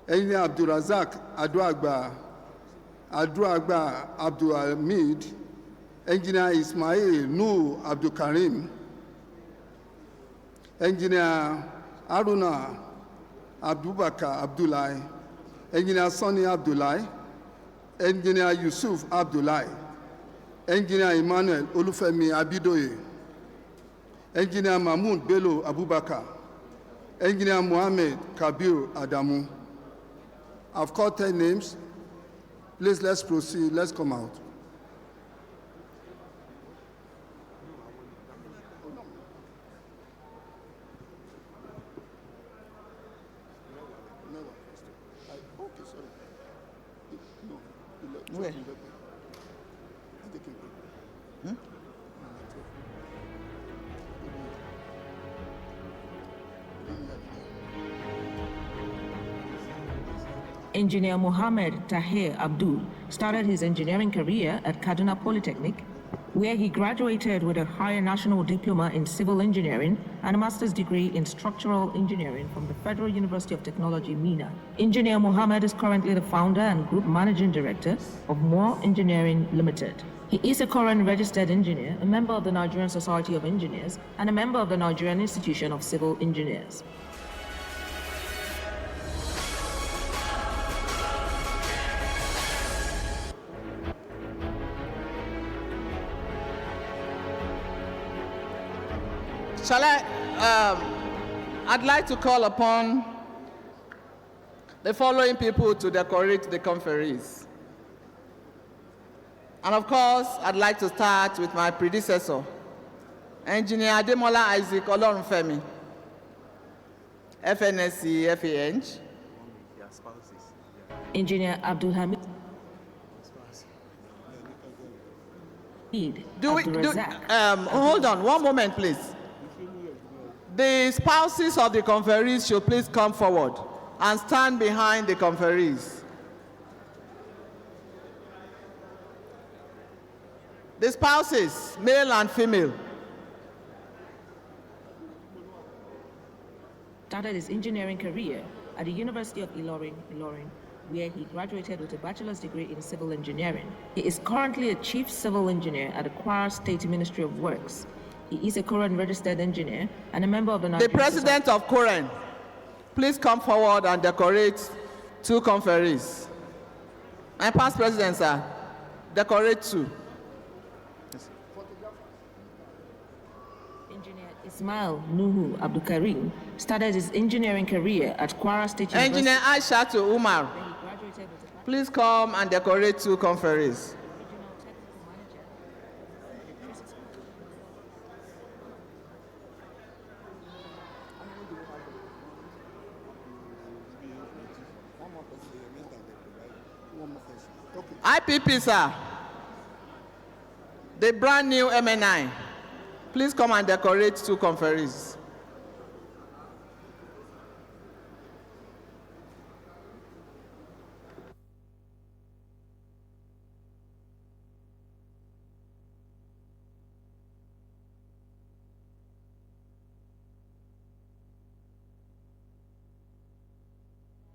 Engineer Abdul Razak Aduagba Abdul Hamid, Engineer Ismail Nur Abdul Karim, Engineer Aruna Abdubakar Abdullahi, Engineer Sonny Abdullahi, Engineer Yusuf Abdullahi, Engineer Emmanuel Olufemi Abidoye, Engineer Mahmoud Bello Abubakar, Engineer Mohammed Kabir Adamu. I've called 10 names. Please, let's proceed. Let's come out.
Where?
Engineer Mohammed Tahir Abdul started his engineering career at Kaduna Polytechnic, where he graduated with a higher national diploma in civil engineering and a master's degree in structural engineering from the Federal University of Technology, Mina. Engineer Mohammed is currently the founder and group managing director of Moore Engineering Limited. He is a current registered engineer, a member of the Nigerian Society of Engineers, and a member of the Nigerian Institution of Civil Engineers.
I'd like to call upon the following people to decorate the conferees. And of course, I'd like to start with my predecessor, Engineer Ademola Isaac Olorunfemi, FNSC, FANG.
Engineer Abdul Hamid.
Hold on, one moment, please. The spouses of the conferees should please come forward and stand behind the conferees. The spouses, male and female.
Started his engineering career at the University of Ilorin, where he graduated with a bachelor's degree in civil engineering. He is currently a chief civil engineer at the Kwara State Ministry of Works. He is a current registered engineer and a member of the Nigerian
President of Koren, please come forward and decorate 2 conferees. And past president, sir, decorate 2.
Engineer Ismail Nuhu Abdul Karim started his engineering career at Kwara State University.
Engineer Aisha to Umar.
Where he graduated with a
Please come and decorate 2 conferees. IPP, sir. The brand new MNI. Please come and decorate 2 conferees.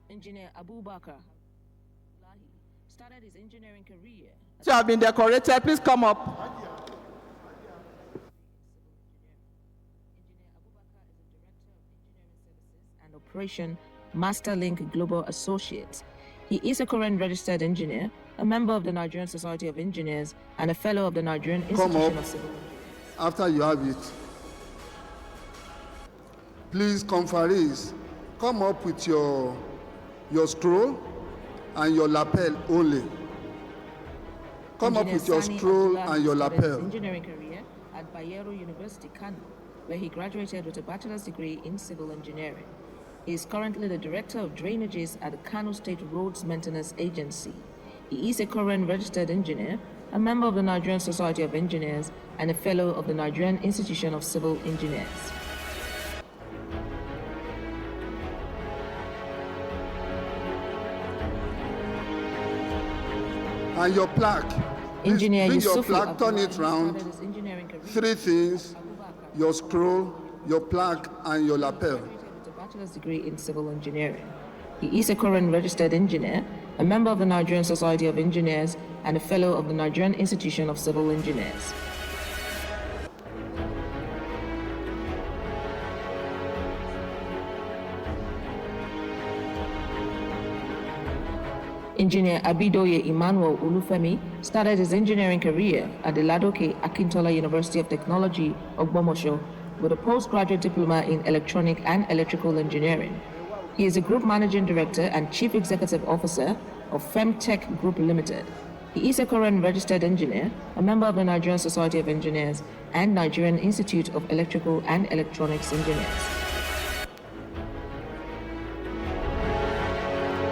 Engineer Abubakar started his engineering career.
You have been decorated. Please come up.
Engineer Abubakar is the Director of Engineering Services and Operation Masterlink Global Associates. He is a current registered engineer, a member of the Nigerian Society of Engineers, and a fellow of the Nigerian Institute of Civil Engineers.
After you have it, please, conferees, come up with your scroll and your lapel only. Come up with your scroll and your lapel.
Engineering career at Bayero University, Kano, where he graduated with a bachelor's degree in civil engineering. He is currently the Director of Drainages at the Kano State Roads Maintenance Agency. He is a current registered engineer, a member of the Nigerian Society of Engineers, and a fellow of the Nigerian Institute of Civil Engineers.
And your plaque.
Engineer
bring your
Yusufu
plaque, turn
Abdullah
it round.
started his engineering career
3 things: your scroll, your plaque, and your lapel.
with a bachelor's degree in civil engineering. He is a current registered engineer, a member of the Nigerian Society of Engineers, and a fellow of the Nigerian Institute of Civil Engineers. Engineer Abidoye Emmanuel Olufemi started his engineering career at the Ladoke Akintola University of Technology, Ogbomosho, with a postgraduate diploma in electronic and electrical engineering. He is a group managing director and chief executive officer of Femtech Group Limited. He is a current registered engineer, a member of the Nigerian Society of Engineers and Nigerian Institute of Electrical and Electronics Engineers.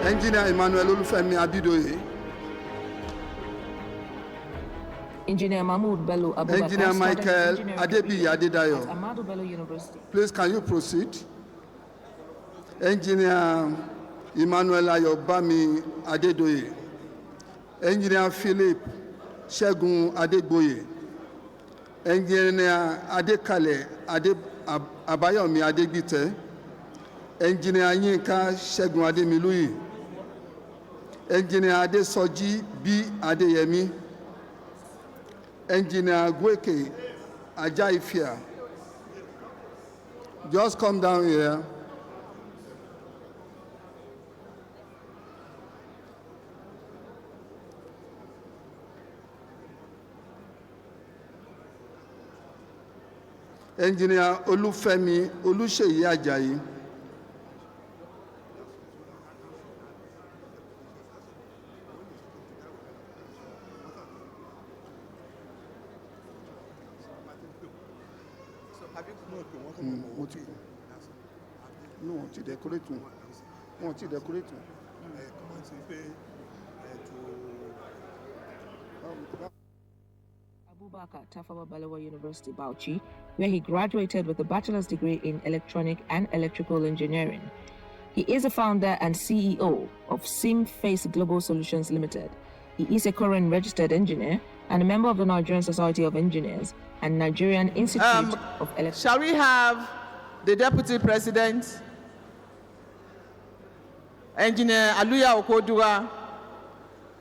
Engineer Emmanuel Olufemi Abidoye.
Engineer Mahmoud Bello Abubakar
Engineer
started
Michael
his engineering
Adebiyi
career
Adedayo.
at Ahmadu Bello University.
Please, can you proceed? Engineer Emmanuel Ayobami Adedoye. Engineer Philip Shegun Adegboye. Engineer Adekale Abayomi Adegbite. Engineer Yinka Shegun Ademiluyi. Engineer Adesoji B. Adeyemi. Engineer Gweke Ajaifia. Just come down here. Engineer Olufemi Oluseyi Ajayi. No, wọ́n ti decorate wọn. Wọ́n ti decorate wọn.
Abubakar Tafawa Balewa University, Bauchi, where he graduated with a bachelor's degree in electronic and electrical engineering. He is a founder and CEO of SimFace Global Solutions Limited. He is a current registered engineer and a member of the Nigerian Society of Engineers and Nigerian Institute of Electrical.
Shall we have the Deputy President, Engineer Aluya Okodua,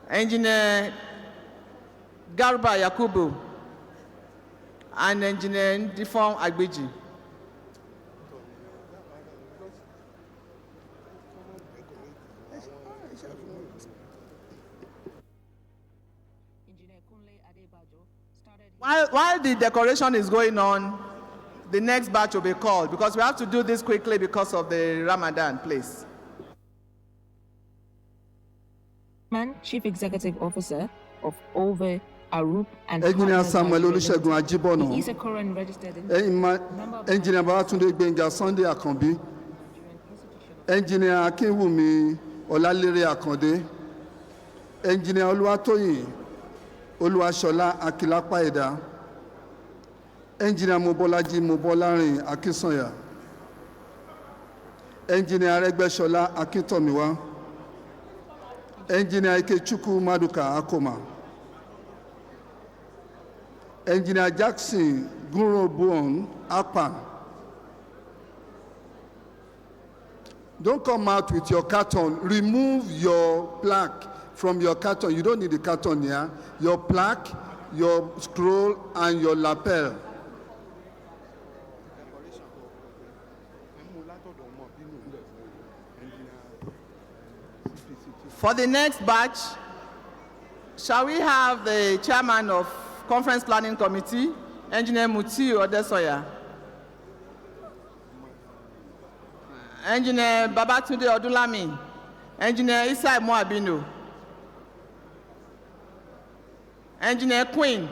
Engineer Garba Yakubu, and Engineer Ndifon Agbeji. While the decoration is going on, the next batch will be called because we have to do this quickly because of the Ramadan, please.
Chief Executive Officer of Ove Arup and
Engineer
Partners
Samuel
Nigeria
Olusegun
Limited.
Ajibono.
He is a current registered member of the
Engineer Babatunde Gbenga Sunday Akanbi. Engineer Akinwumi Olalere Akande. Engineer Oluwatoyin Oluwasola Akilapa Eda. Engineer Mobolaji Mobolarin Akinsanya. Engineer Aregbesola Akintomiwa. Engineer Ikechukwu Maduka Akoma. Engineer Jackson Gunrobuon Akpan. Don't come out with your carton. Remove your plaque from your carton. You don't need the carton here. Your plaque, your scroll, and your lapel.
For the next batch, shall we have the chairman of Conference Planning Committee, Engineer Mutiu Odesoya, Engineer Babatunde Odulami, Engineer Isai Moabino, Engineer Queen,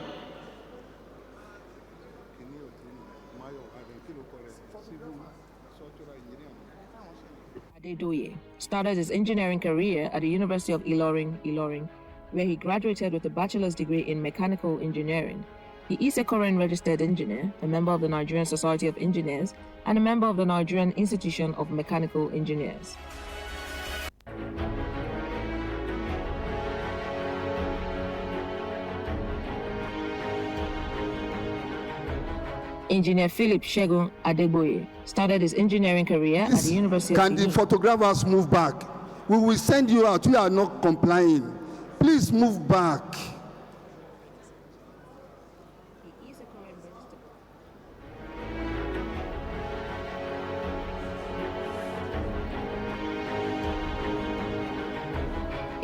Adedoye started his engineering career at the University of Ilorin, where he graduated with a bachelor's degree in mechanical engineering. He is a current registered engineer, a member of the Nigerian Society of Engineers, and a member of the Nigerian Institution of Mechanical Engineers. Engineer Philip Shegun Adeboye started his engineering career at the University of
Can the photographers move back? We will send you out. You are not complying. Please move back.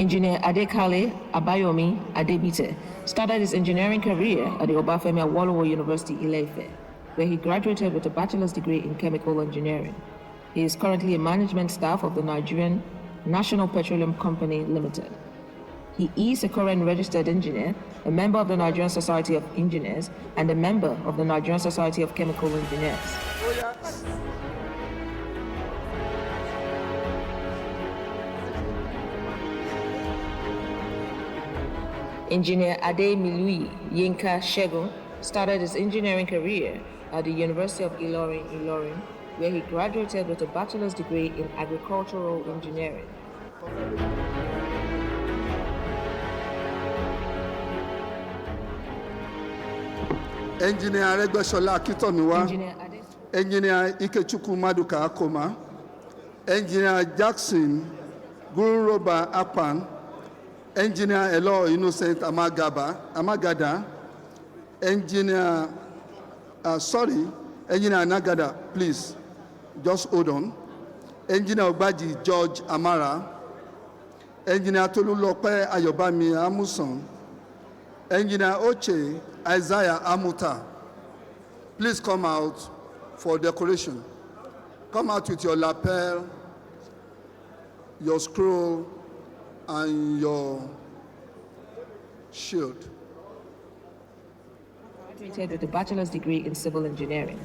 Engineer Adekale Abayomi Adebite started his engineering career at the Obafemi Awolowo University, Ile-Ife, where he graduated with a bachelor's degree in chemical engineering. He is currently a management staff of the Nigerian National Petroleum Company Limited. He is a current registered engineer, a member of the Nigerian Society of Engineers, and a member of the Nigerian Society of Chemical Engineers. Engineer Ade Milui Yinka Shegun started his engineering career at the University of Ilorin, where he graduated with a bachelor's degree in agricultural engineering.
Engineer Aregbesola Akintomiwa.
Engineer Ade
Engineer Ikechukwu Maduka Akoma. Engineer Jackson Gunroba Akpan. Engineer Elo Innocent Amagada. Engineer Engineer Nagada, please, just hold on. Engineer Obaji George Amara. Engineer Tolulope Ayobami Amuson. Engineer Oche Isaiah Amuta. Please come out for decoration. Come out with your lapel, your scroll, and your shield.
graduated with a bachelor's degree in civil engineering.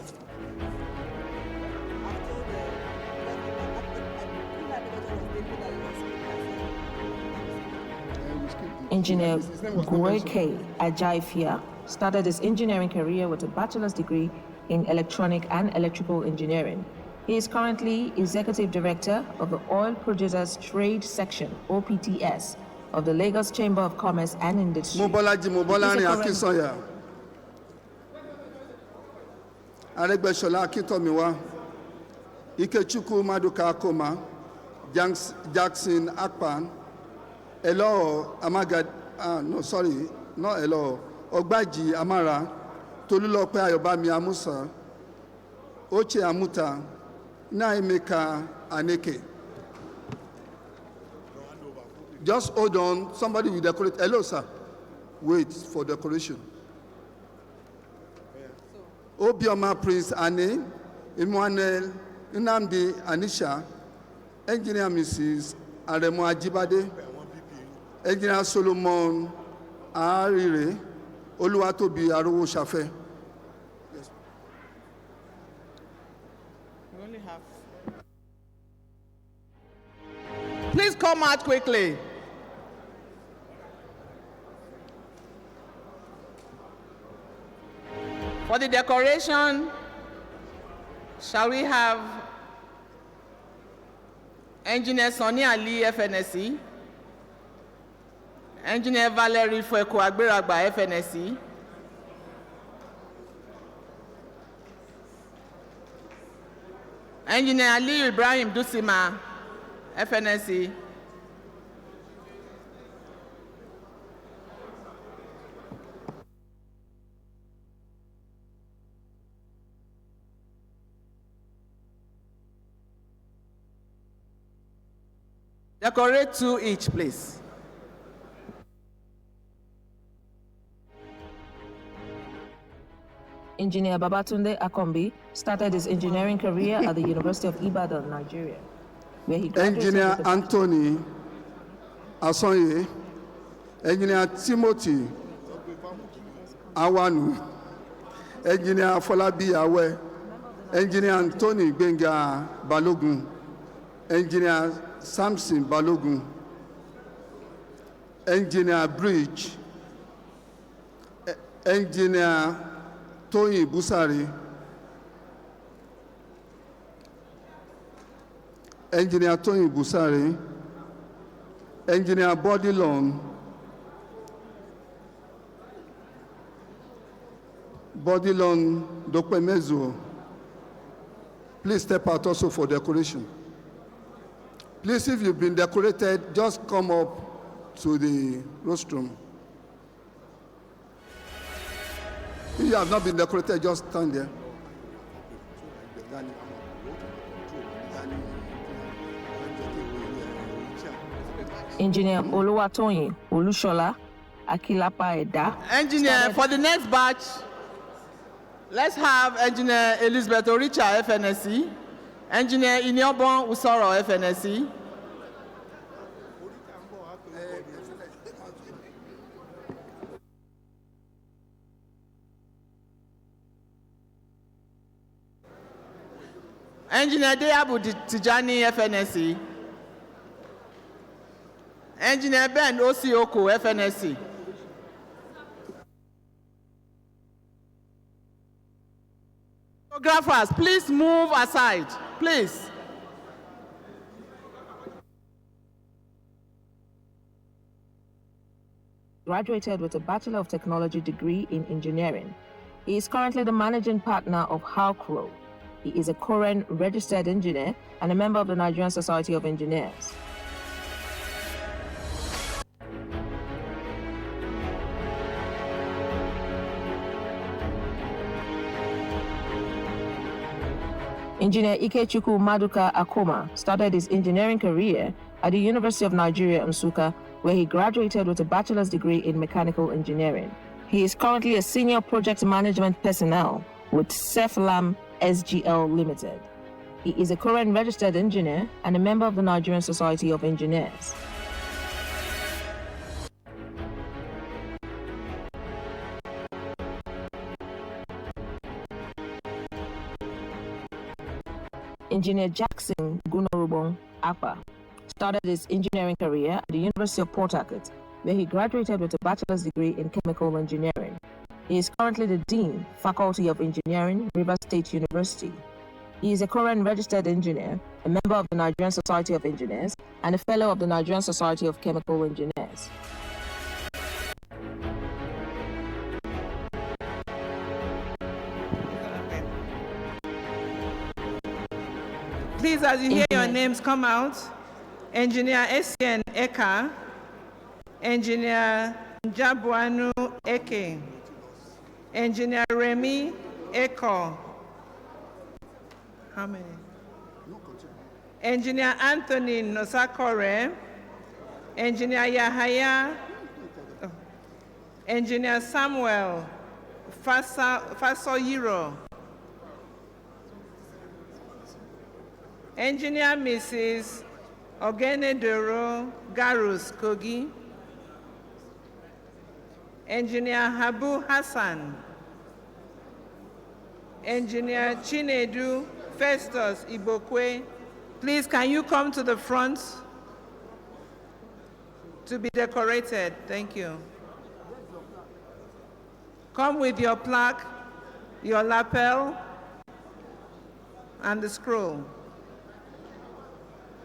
Engineer Gweke Ajaifia started his engineering career with a bachelor's degree in electronic and electrical engineering. He is currently Executive Director of the Oil Producers Trade Section, OPTS, of the Lagos Chamber of Commerce and Industry.
Mobolani Akinsanya. Aregbesola Akintomiwa. Ikechukwu Maduka Akoma. Jackson Akpan. Elo Amagad, Ogbaji Amara, Tolulope Ayobami Amusa, Oche Amuta, Naimeka Aneke. Just hold on, somebody will decorate. Hello, sir. Wait for decoration. Obioma Prince Anne, Emmanuel, Nnamdi Anisha, Engineer Mrs. Aremo Ajibade, Engineer Solomon Arire, Oluwatobi Arowo Shafe.
We only have. Please come out quickly. For the decoration, shall we have Engineer Sonny Ali, FNSC, Engineer Valerie Fueko Agberagba, FNSC, Engineer Ali Ibrahim Dusima, FNSC, decorate 2 each, please.
Engineer Babatunde Akombi started his engineering career at the University of Ibadan, Nigeria, where he graduated
Engineer
with
Anthony Asonye, Engineer Timothy Awanu, Engineer Folabi Awe, Engineer Anthony Benga Balogun, Engineer Samson Balogun, Engineer Bridge, Engineer Tony Busari, Engineer Tony Busari, Engineer Bodilon Dokpemezo. Please step out also for decoration. Please, if you've been decorated, just come up to the rostrum. If you have not been decorated, just stand there.
Engineer Oluwatoyin Olushola Akilapa Eda.
Engineer, for the next batch, let's have Engineer Elizabeth Oricha, FNSC, Engineer Iniobon Usoro, FNSC, Engineer Deyabu Tijani, FNSC, Engineer Ben Osioko, FNSC. Photographers, please move aside, please.
Graduated with a Bachelor of Technology degree in engineering. He is currently the managing partner of Halcro. He is a current registered engineer and a member of the Nigerian Society of Engineers. Engineer Ikechukwu Maduka Akoma started his engineering career at the University of Nigeria, Nsukka, where he graduated with a bachelor's degree in mechanical engineering. He is currently a senior project management personnel with Ceflam SGL Limited. He is a current registered engineer and a member of the Nigerian Society of Engineers. Engineer Jackson Gunorubong Apa started his engineering career at the University of Port Harcourt, where he graduated with a bachelor's degree in chemical engineering. He is currently the Dean, Faculty of Engineering, Rivers State University. He is a current registered engineer, a member of the Nigerian Society of Engineers, and a fellow of the Nigerian Society of Chemical Engineers.
Please, as you hear your names come out, Engineer Essien Eka, Engineer Njabuanu Eke, Engineer Remy Eko. How many? Engineer Anthony Nosakore, Engineer Yahaya, Engineer Samuel Fasoyiro, Engineer Mrs. Ogenedoro Garus Kogi, Engineer Habu Hassan, Engineer Chinedu Festus Ibokwe. Please, can you come to the front to be decorated? Thank you. Come with your plaque, your lapel, and the scroll.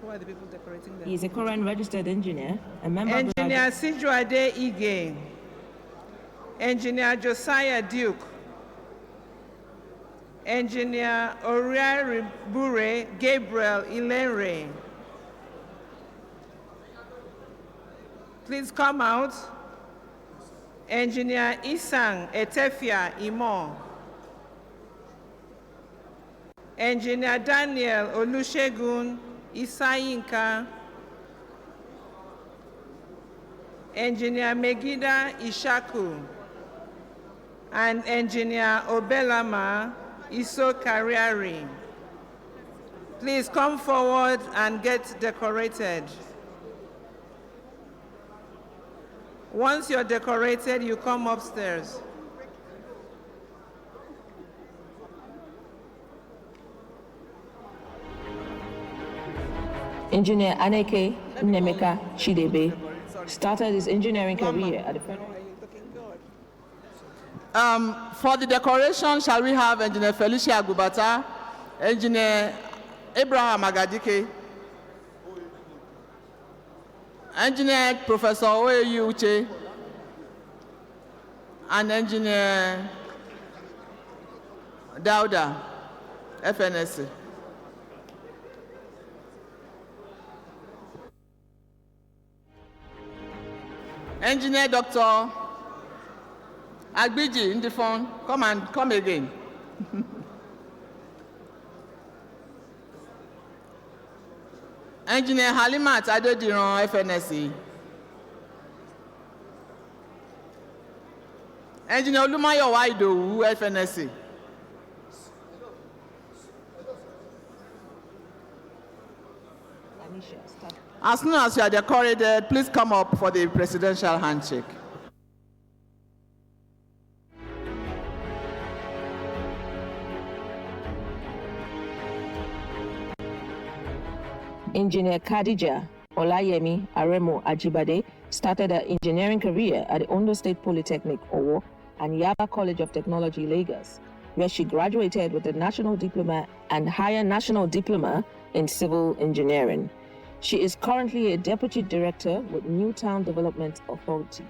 Who are the people decorating them?
He is a current registered engineer, a member of the
Engineer Sijuade Ige, Engineer Josiah Duke, Engineer Oriari Bure Gabriel Ilenre. Please come out. Engineer Isang Etefia Imo. Engineer Daniel Olusegun Isayinka. Engineer Megida Ishaku. And Engineer Obelama Iso Kariari. Please come forward and get decorated. Once you're decorated, you come upstairs.
Engineer Aneke Nemeka Chidebe started his engineering career at the
For the decoration, shall we have Engineer Felicia Gubata, Engineer Abraham Agadike, Engineer Professor Oyeyu Uche, and Engineer Dauda, FNSC. Engineer Dr. Agbiji in the phone, come again. Engineer Halimat Adediran, FNSC. Engineer Olumayo Waidowu, FNSC. As soon as you are decorated, please come up for the presidential handshake.
Engineer Khadija Olayemi Aremo Ajibade started her engineering career at the Ondo State Polytechnic, Owo, and Yaba College of Technology, Lagos, where she graduated with a National Diploma and Higher National Diploma in Civil Engineering. She is currently a Deputy Director with Newtown Development Authority.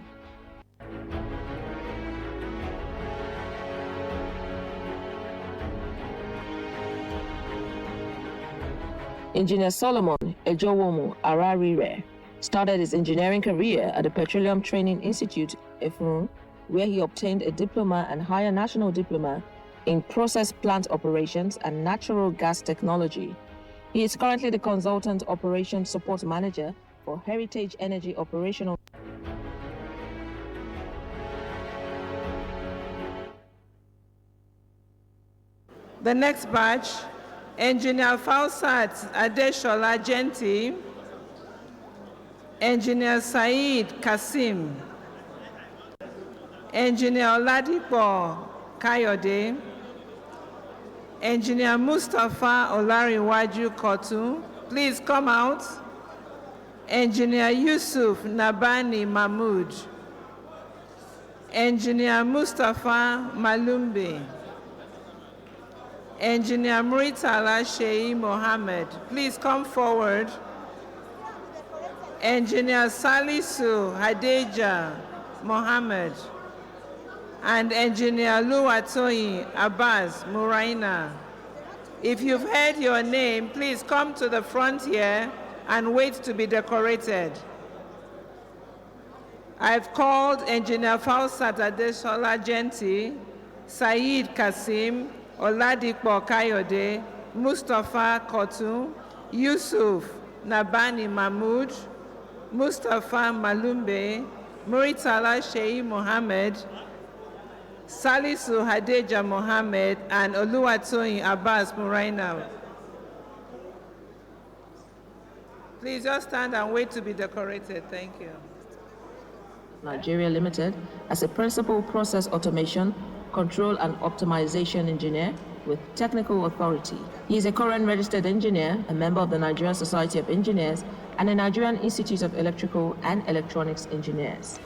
Engineer Solomon Ejowomu Ararire started his engineering career at the Petroleum Training Institute, Efurun, where he obtained a diploma and higher national diploma in process plant operations and natural gas technology. He is currently the Consultant Operations Support Manager for Heritage Energy Operational.
The next batch, Engineer Fausat Adeshola Genti, Engineer Said Kasim, Engineer Oladipo Kayode, Engineer Mustafa Olariwaju Kotu, please come out. Engineer Yusuf Nabani Mahmood, Engineer Mustafa Malumbe, Engineer Muritala Shei Mohammed, please come forward. Engineer Salisu Hadeja Mohammed, and Engineer Luwatoyi Abbas Muraina. If you've heard your name, please come to the front here and wait to be decorated. I've called Engineer Fausat Adeshola Genti, Said Kasim, Oladipo Kayode, Mustafa Kotu, Yusuf Nabani Mahmood, Mustafa Malumbe, Muritala Shei Mohammed, Salisu Hadeja Mohammed, and Oluwatoyin Abbas Muraina. Please just stand and wait to be decorated. Thank you.
Nigeria Limited as a principal process automation, control and optimization engineer with technical authority. He is a current registered engineer, a member of the Nigerian Society of Engineers, and the Nigerian Institute of Electrical and Electronics Engineers.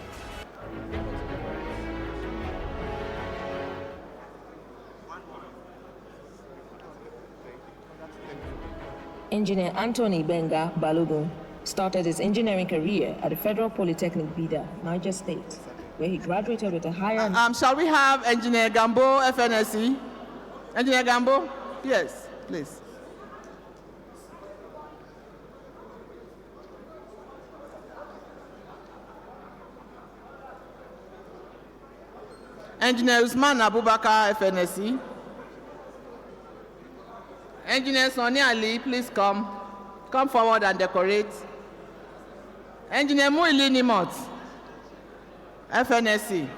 Engineer Anthony Benga Balogun started his engineering career at the Federal Polytechnic Bida, Niger State, where he graduated with a higher...
Shall we have Engineer Gambo, FNSE? Engineer Gambo? Yes, please. Engineer Usman Abubakar, FNSE. Engineer Sonny Ali, please come. Come forward and decorate. Engineer Muili Nimot, FNSE.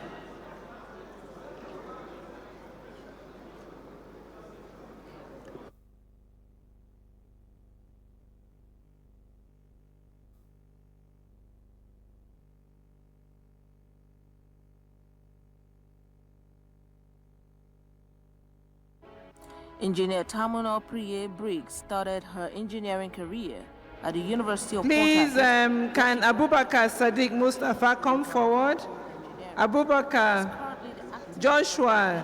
Engineer Tamuno Priye Briggs started her engineering career at the University of
Please,
Port
can Abubakar Sadiq Mustafa come forward? Abubakar Joshua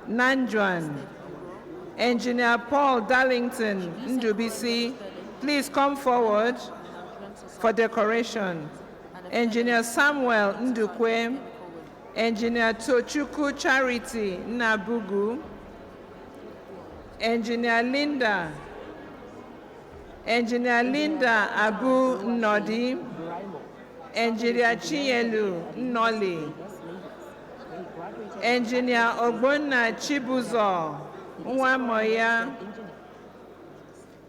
Nanjuan. Engineer Paul Darlington Ndubisi, please come forward for decoration. Engineer Samuel Ndukwe. Engineer Tochukwu Charity Nabugu. Engineer Linda Abu Nodi, Engineer Chielu Noli, Engineer Ogbonna Chibuzo Nwamoya,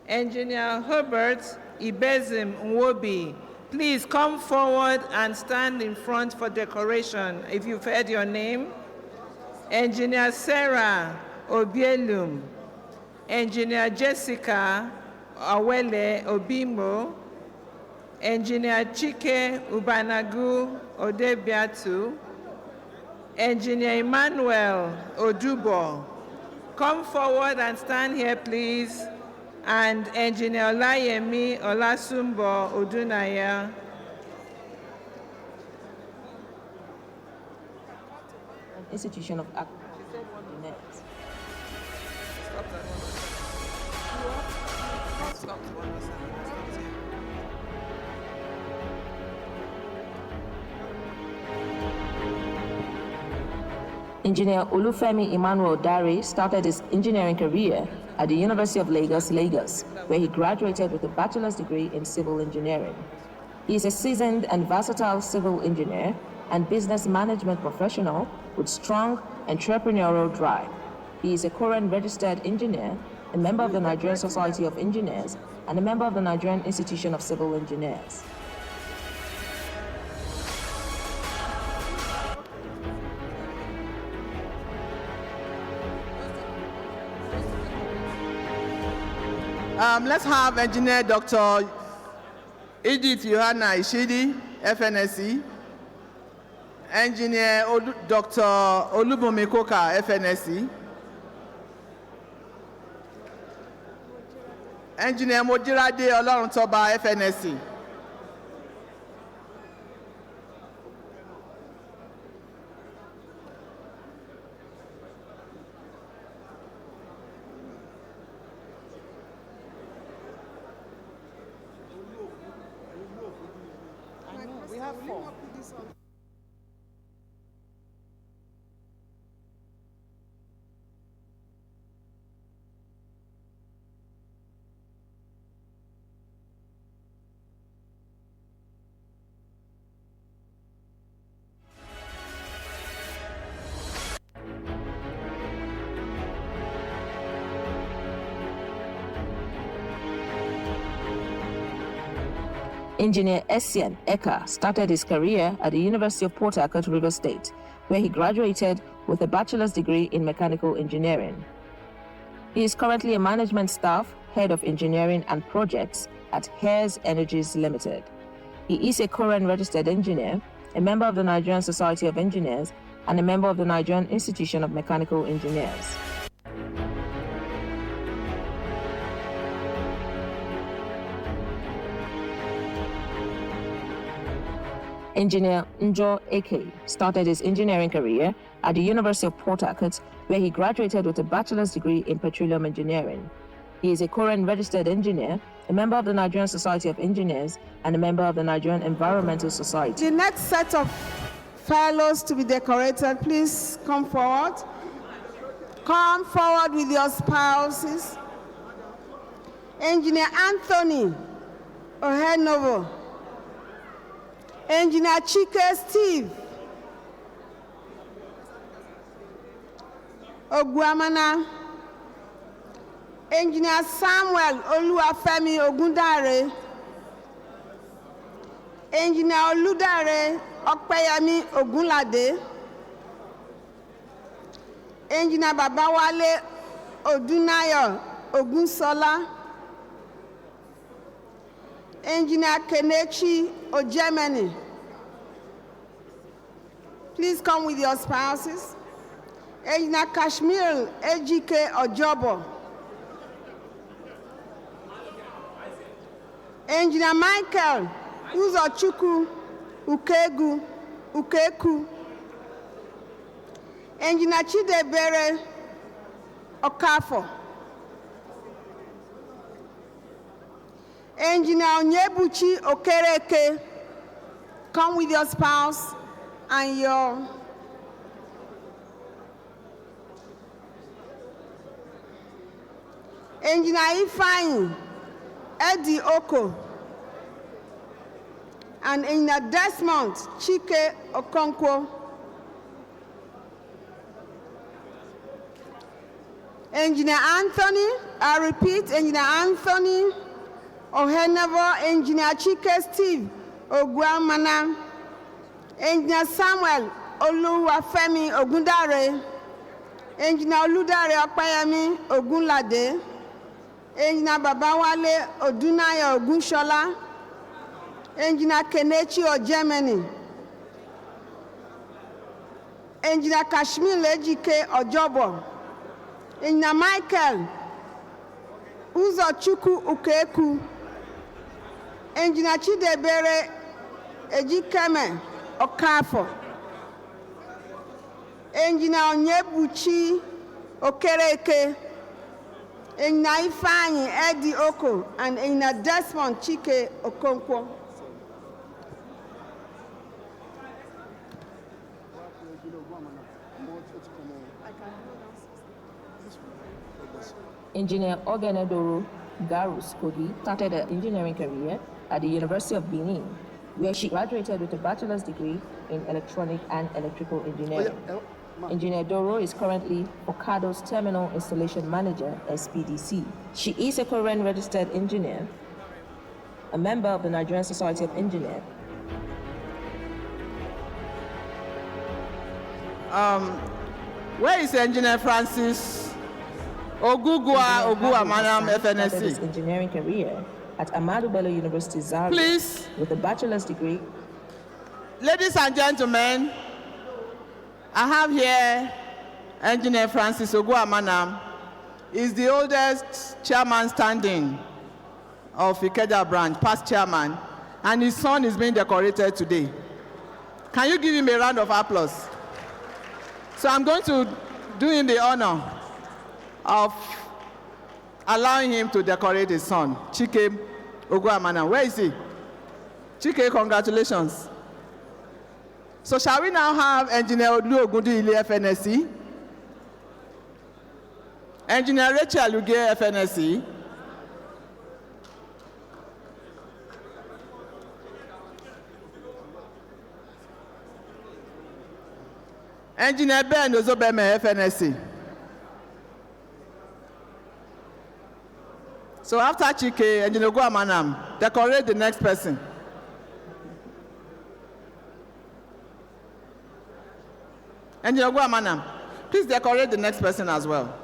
Engineer Herbert Ibezim Nwobi, please come forward and stand in front for decoration if you've heard your name. Engineer Sarah Obielum, Engineer Jessica Awele Obimo, Engineer Chike Ubanagu Odebiatu, Engineer Emmanuel Odubo, come forward and stand here, please. And Engineer Olayemi Olasumbo Odunaya.
Institution of Acci. Engineer Olufemi Emmanuel Dare started his engineering career at the University of Lagos, where he graduated with a bachelor's degree in civil engineering. He is a seasoned and versatile civil engineer and business management professional with strong entrepreneurial drive. He is a current registered engineer, a member of the Nigerian Society of Engineers, and a member of the Nigerian Institute of Civil Engineers.
Let's have Engineer Dr. Edith Yohana Ishidi, FNSE. Engineer Dr. Olubunmi Koka, FNSE. Engineer Mojirade Oloruntoba, FNSE. We have 4.
Engineer Essien Eka started his career at the University of Port Harcourt, Rivers State, where he graduated with a bachelor's degree in mechanical engineering. He is currently a management staff, head of engineering and projects at Hares Energies Limited. He is a current registered engineer, a member of the Nigerian Society of Engineers, and a member of the Nigerian Institution of Mechanical Engineers. Engineer Njo Eke started his engineering career at the University of Port Harcourt, where he graduated with a bachelor's degree in petroleum engineering. He is a current registered engineer, a member of the Nigerian Society of Engineers, and a member of the Nigerian Environmental Society.
The next set of fellows to be decorated, please come forward. Come forward with your spouses. Engineer Anthony Ohenovo. Engineer Chike Steve Oguamana. Engineer Samuel Oluwafemi Ogundare. Engineer Oludare Okpeyemi Ogunlade. Engineer Babawale Odunayo Ogunsola. Engineer Kenechi Ojemeni. Please come with your spouses. Engineer Kashmir Ejike Ojobo. Engineer Michael Uzochukwu Ukeku. Engineer Chidebere Okafo. Engineer Onyebuchi Okereke, come with your spouse and your Engineer Ifeanyi Eddie Oko and Engineer Desmond Chike Okonkwo. Engineer Anthony, I repeat, Engineer Anthony Ohenovo, Engineer Chike Steve Oguamana, Engineer Samuel Oluwafemi Ogundare, Engineer Oludare Okpeyemi Ogunlade, Engineer Babawale Odunayo Ogunshola, Engineer Kenechi Ojemeni, Engineer Kashmir Ejike Ojobo, Engineer Michael Uzochukwu Ukeku, Engineer Chidebere Ejikeme Okafo, Engineer Onyebuchi Okereke, Engineer Ifeanyi Eddie Oko, and Engineer Desmond Chike Okonkwo.
Engineer Ogenedoro Garus Kogi started her engineering career at the University of Benin, where she graduated with a bachelor's degree in electronic and electrical engineering. Engineer Doro is currently Okado's Terminal Installation Manager, SPDC. She is a current registered engineer, a member of the Nigerian Society of Engineers.
Where is Engineer Francis Ogugua Oguamanam
Started his
FNSC?
engineering career at Ahmadu Bello University, Zaria,
Please,
with a bachelor's degree.
ladies and gentlemen, I have here Engineer Francis Oguamanam. He's the oldest chairman standing of Ikeja branch, past chairman, and his son is being decorated today. Can you give him a round of applause? So I'm going to do him the honor of allowing him to decorate his son, Chike Oguamana. Where is he? Chike, congratulations. So shall we now have Engineer Odlu Ogundu Ile FNSC, Engineer Rachel Luge FNSC, Engineer Ben Ozobeme FNSC. So after Chike, Engineer Oguamanam, decorate the next person. Engineer Oguamanam, please decorate the next person as well.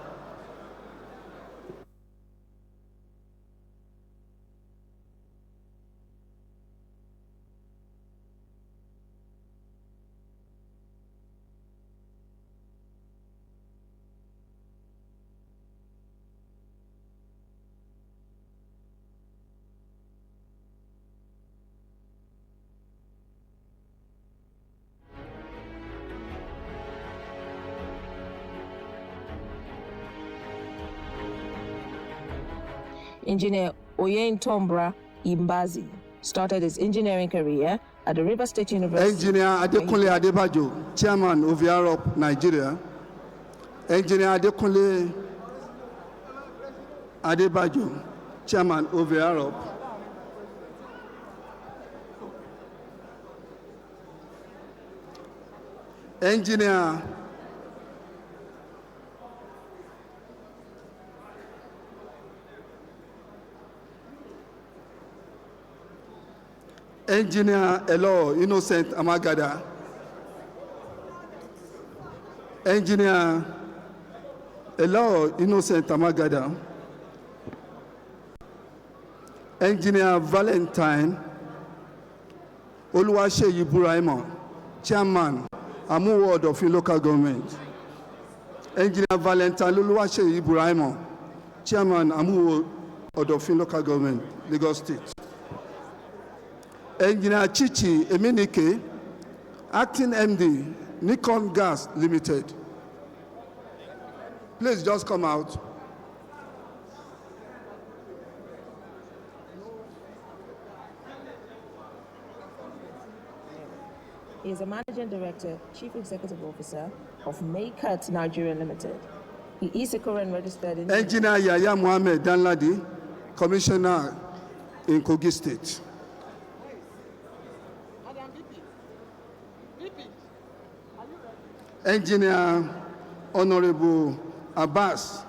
Engineer Oyen Tombra Imbazi started his engineering career at the River State University.
Engineer Adekunle Adebajo, Chairman of Europe, Nigeria. Engineer Adekunle Adebajo, Chairman of Europe. Engineer Elo Innocent Amagada. Engineer Elo Innocent Amagada. Engineer Valentine Oluwaseyi Buraimo, Chairman, Amu Ward of Local Government. Engineer Valentine Oluwaseyi Buraimo, Chairman, Amu Ward of Local Government, Lagos State. Engineer Chichi Emenike, Acting MD, Nikon Gas Limited. Please just come out.
He is a Managing Director, Chief Executive Officer of Maycut Nigeria Limited. He is a current registered
Engineer Yaya Mohammed Danladi, Commissioner in Kogi State. Engineer Honorable Abbas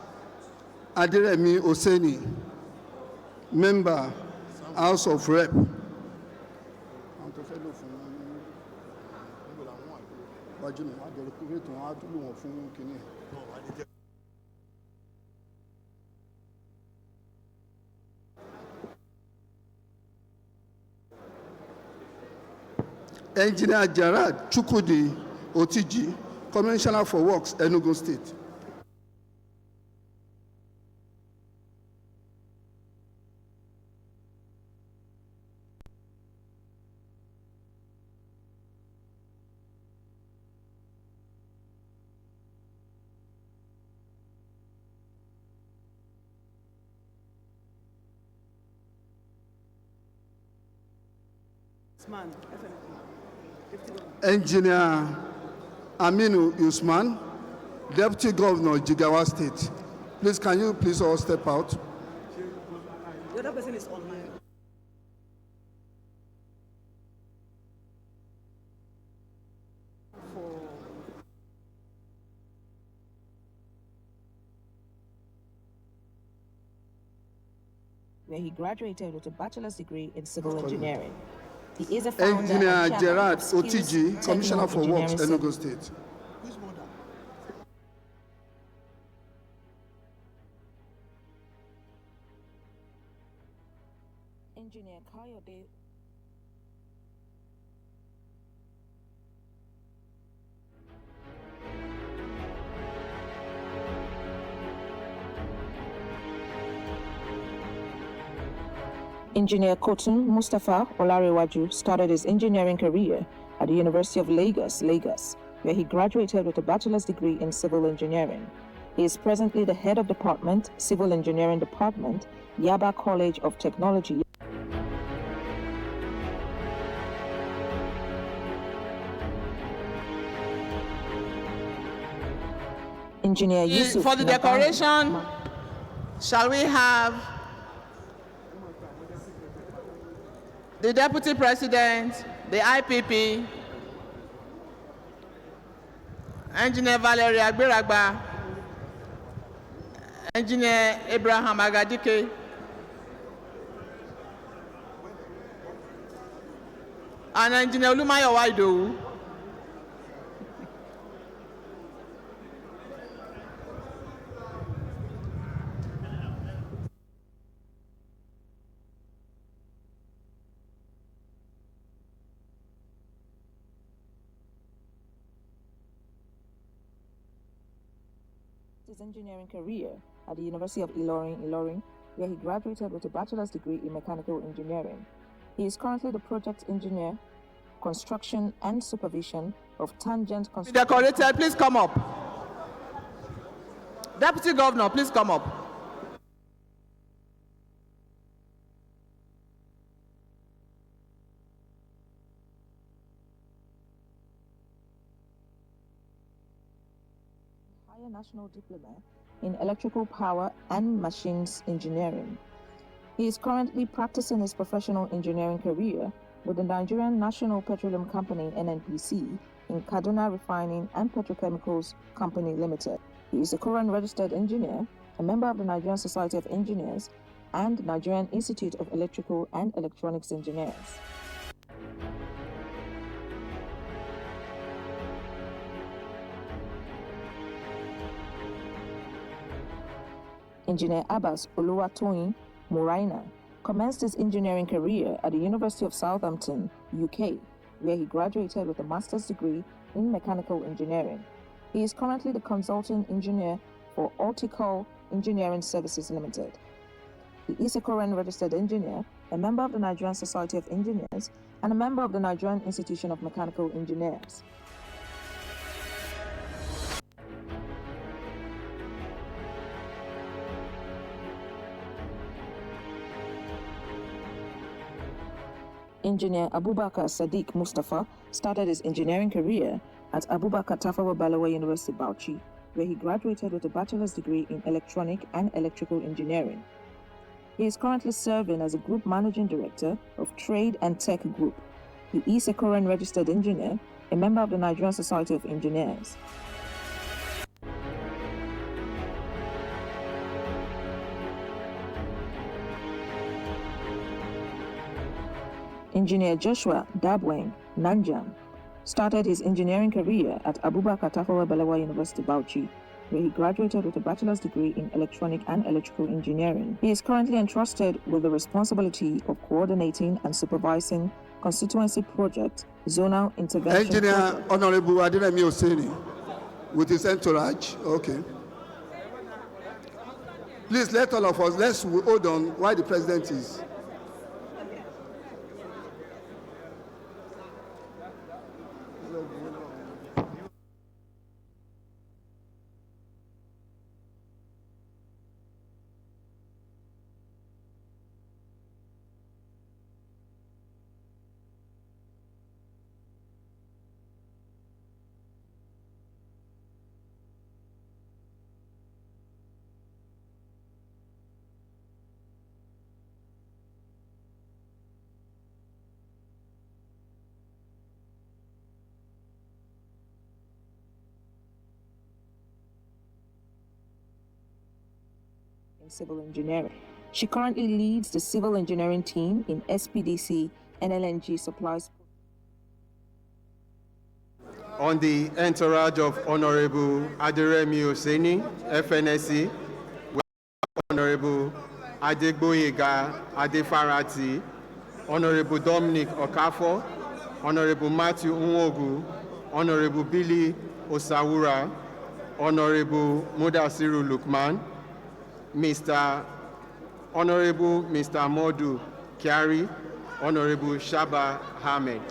Aderemi Oseni, Member, House of Rep. Engineer Gerard Chukwudi Otiji, Commissioner for Works, Enugu State. Engineer Aminu Usman, Deputy Governor, Jigawa State. Please, can you please all step out?
The other person is online.
Where he graduated with a bachelor's degree in civil engineering. He is a founder
Engineer
and chairman
Gerard
of Skills
Otiji, Commissioner for
Techno
Works,
Engineering
Enugu State.
Engineer Kayode Engineer Kotun Mustafa Olarewaju started his engineering career at the University of Lagos, where he graduated with a bachelor's degree in civil engineering. He is presently the head of department, Civil Engineering Department, Yaba College of Technology. Engineer Yusuf.
For the decoration, shall we have the Deputy President, the IPP, Engineer Valerie Agbiragba, Engineer Abraham Agadike, and Engineer Olumayo Waidowu.
His engineering career at the University of Ilorin, where he graduated with a bachelor's degree in mechanical engineering. He is currently the project engineer, construction and supervision of Tangent Construction.
Decorated, please come up. Deputy Governor, please come up.
Higher National Diploma in Electrical Power and Machines Engineering. He is currently practicing his professional engineering career with the Nigerian National Petroleum Company (NNPC) in Kaduna Refining and Petrochemicals Company Limited. He is a current registered engineer, a member of the Nigerian Society of Engineers, and Nigerian Institute of Electrical and Electronics Engineers. Engineer Abbas Oluwatoyin Moraina commenced his engineering career at the University of Southampton, UK, where he graduated with a master's degree in mechanical engineering. He is currently the consulting engineer for Ortical Engineering Services Limited. He is a current registered engineer, a member of the Nigerian Society of Engineers, and a member of the Nigerian Institution of Mechanical Engineers. Engineer Abubakar Sadiq Mustafa started his engineering career at Abubakar Tafawa Balewa University, Bauchi, where he graduated with a bachelor's degree in electronic and electrical engineering. He is currently serving as a group managing director of Trade and Tech Group. He is a current registered engineer, a member of the Nigerian Society of Engineers. Engineer Joshua Dabweng Nanjam started his engineering career at Abubakar Tafawa Balewa University, Bauchi, where he graduated with a bachelor's degree in electronic and electrical engineering. He is currently entrusted with the responsibility of coordinating and supervising constituency project zonal intervention.
Engineer Honorable Adiremi Oseni with his entourage. Okay. Please let all of us, let's hold on while the president is.
Civil engineering. She currently leads the civil engineering team in SPDC and LNG supplies.
On the entourage of Honorable Adiremi Oseni, FNSC, Honorable Adegboyega Adefarati, Honorable Dominic Okafo, Honorable Matthew Nwogu, Honorable Billy Osawura, Honorable Mudasiru Lukman, Honorable Mr. Modu Kyari, Honorable Shaba Ahmed.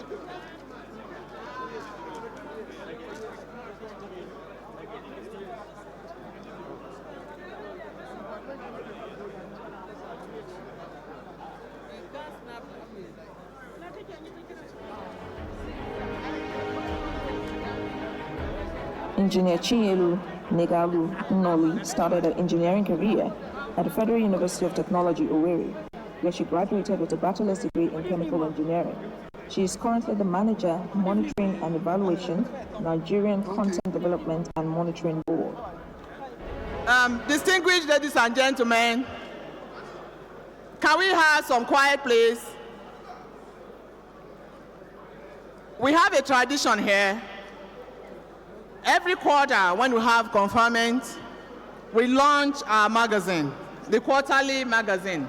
Engineer Chinyelu Negalu Nnoli started her engineering career at the Federal University of Technology, Owerri, where she graduated with a bachelor's degree in chemical engineering. She is currently the manager, monitoring and evaluation, Nigerian Content Development and Monitoring Board.
Distinguished ladies and gentlemen, can we have some quiet, please? We have a tradition here. Every quarter, when we have Conferment, we launch our magazine, the quarterly magazine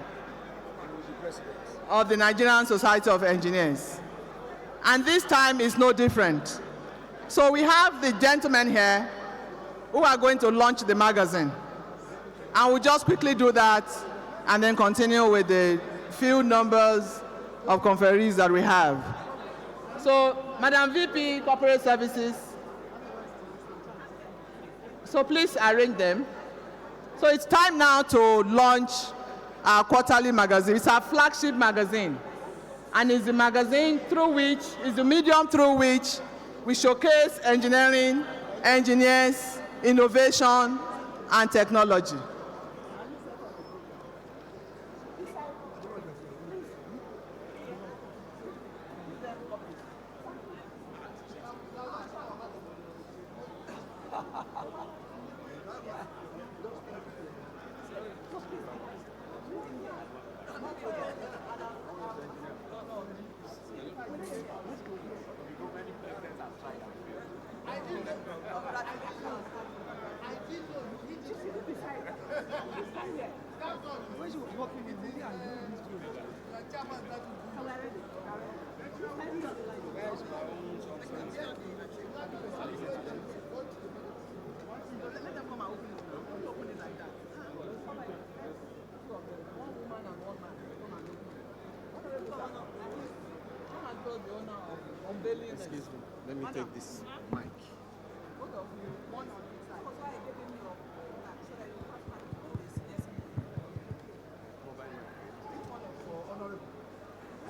of the Nigerian Society of Engineers. And this time is no different. So we have the gentlemen here who are going to launch the magazine. And we'll just quickly do that and then continue with the few numbers of conferees that we have. So, Madam VP, Corporate Services, so please arrange them. So it's time now to launch our quarterly magazine. It's our flagship magazine. And it's the magazine through which, it's the medium through which we showcase engineering, engineers, innovation, and technology.
Excuse me, let me take this mic.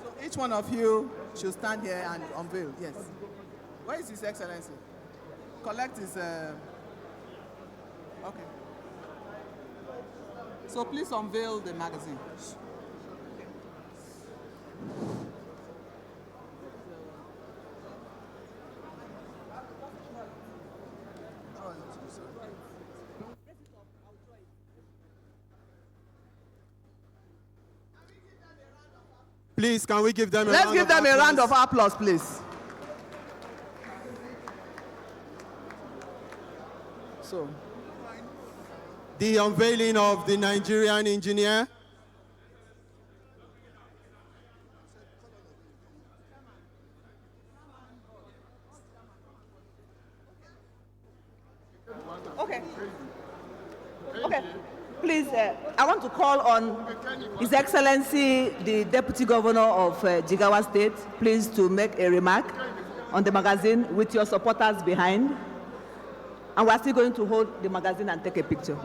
So each one of you should stand here and unveil. Yes. Where is His Excellency? Collect his. Okay. So please unveil the magazine.
Please, can we give them a
Let's give them a round of applause, please. So,
the unveiling of the Nigerian engineer.
Okay. Okay. Please, I want to call on His Excellency, the Deputy Governor of Jigawa State, please to make a remark on the magazine with your supporters behind. And we're still going to hold the magazine and take a picture.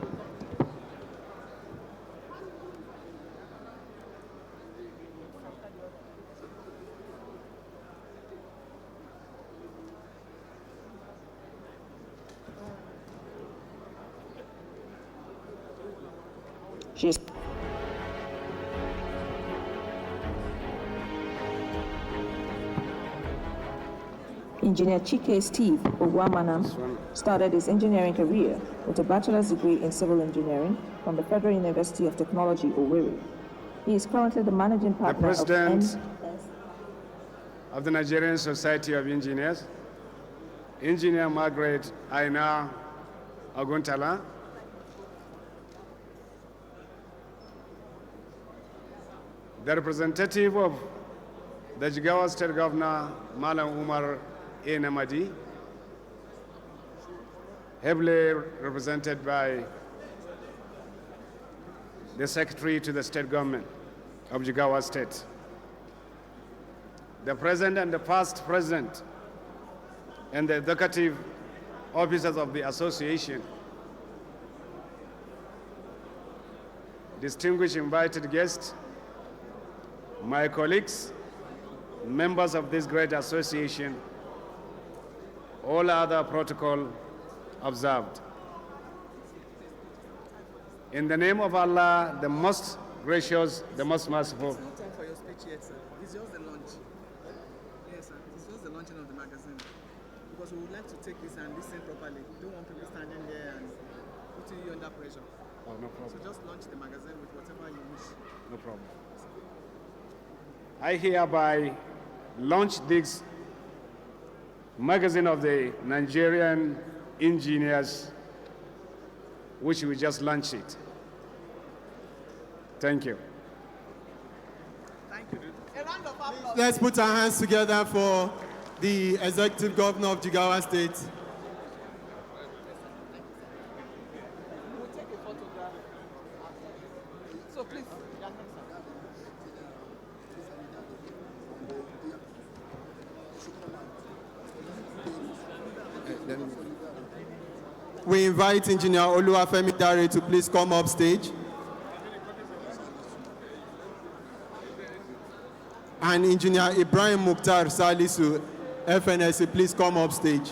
She's Engineer Chike Steve Ogwamanam started his engineering career with a bachelor's degree in civil engineering from the Federal University of Technology, Owerri. He is currently the managing partner
President of the Nigerian Society of Engineers, Engineer Margaret Aina Aguntala, the representative of the Jigawa State Governor, Malam Umar A. Namadi, heavily represented by the Secretary to the State Government of Jigawa State, the President and the past President, and the executive officers of the association, distinguished invited guests, my colleagues, members of this great association, all other protocol observed. In the name of Allah, the most gracious, the most merciful.
it's not time for your speech yet, sir. It's just the launch. Yes, sir. It's just the launching of the magazine. Because we would like to take this and listen properly. We don't want people standing there and putting you under pressure.
Oh, no problem.
So just launch the magazine with whatever you wish.
No problem. I hereby launch this magazine of the Nigerian engineers, which we just launched it. Thank you.
Thank you. A round of applause.
Let's put our hands together for the Executive Governor of Jigawa State.
We'll take a photograph. So please,
We invite Engineer Oluwafemi Dare to please come up stage. And Engineer Ibrahim Mukhtar Salisu, FNSA, please come up stage.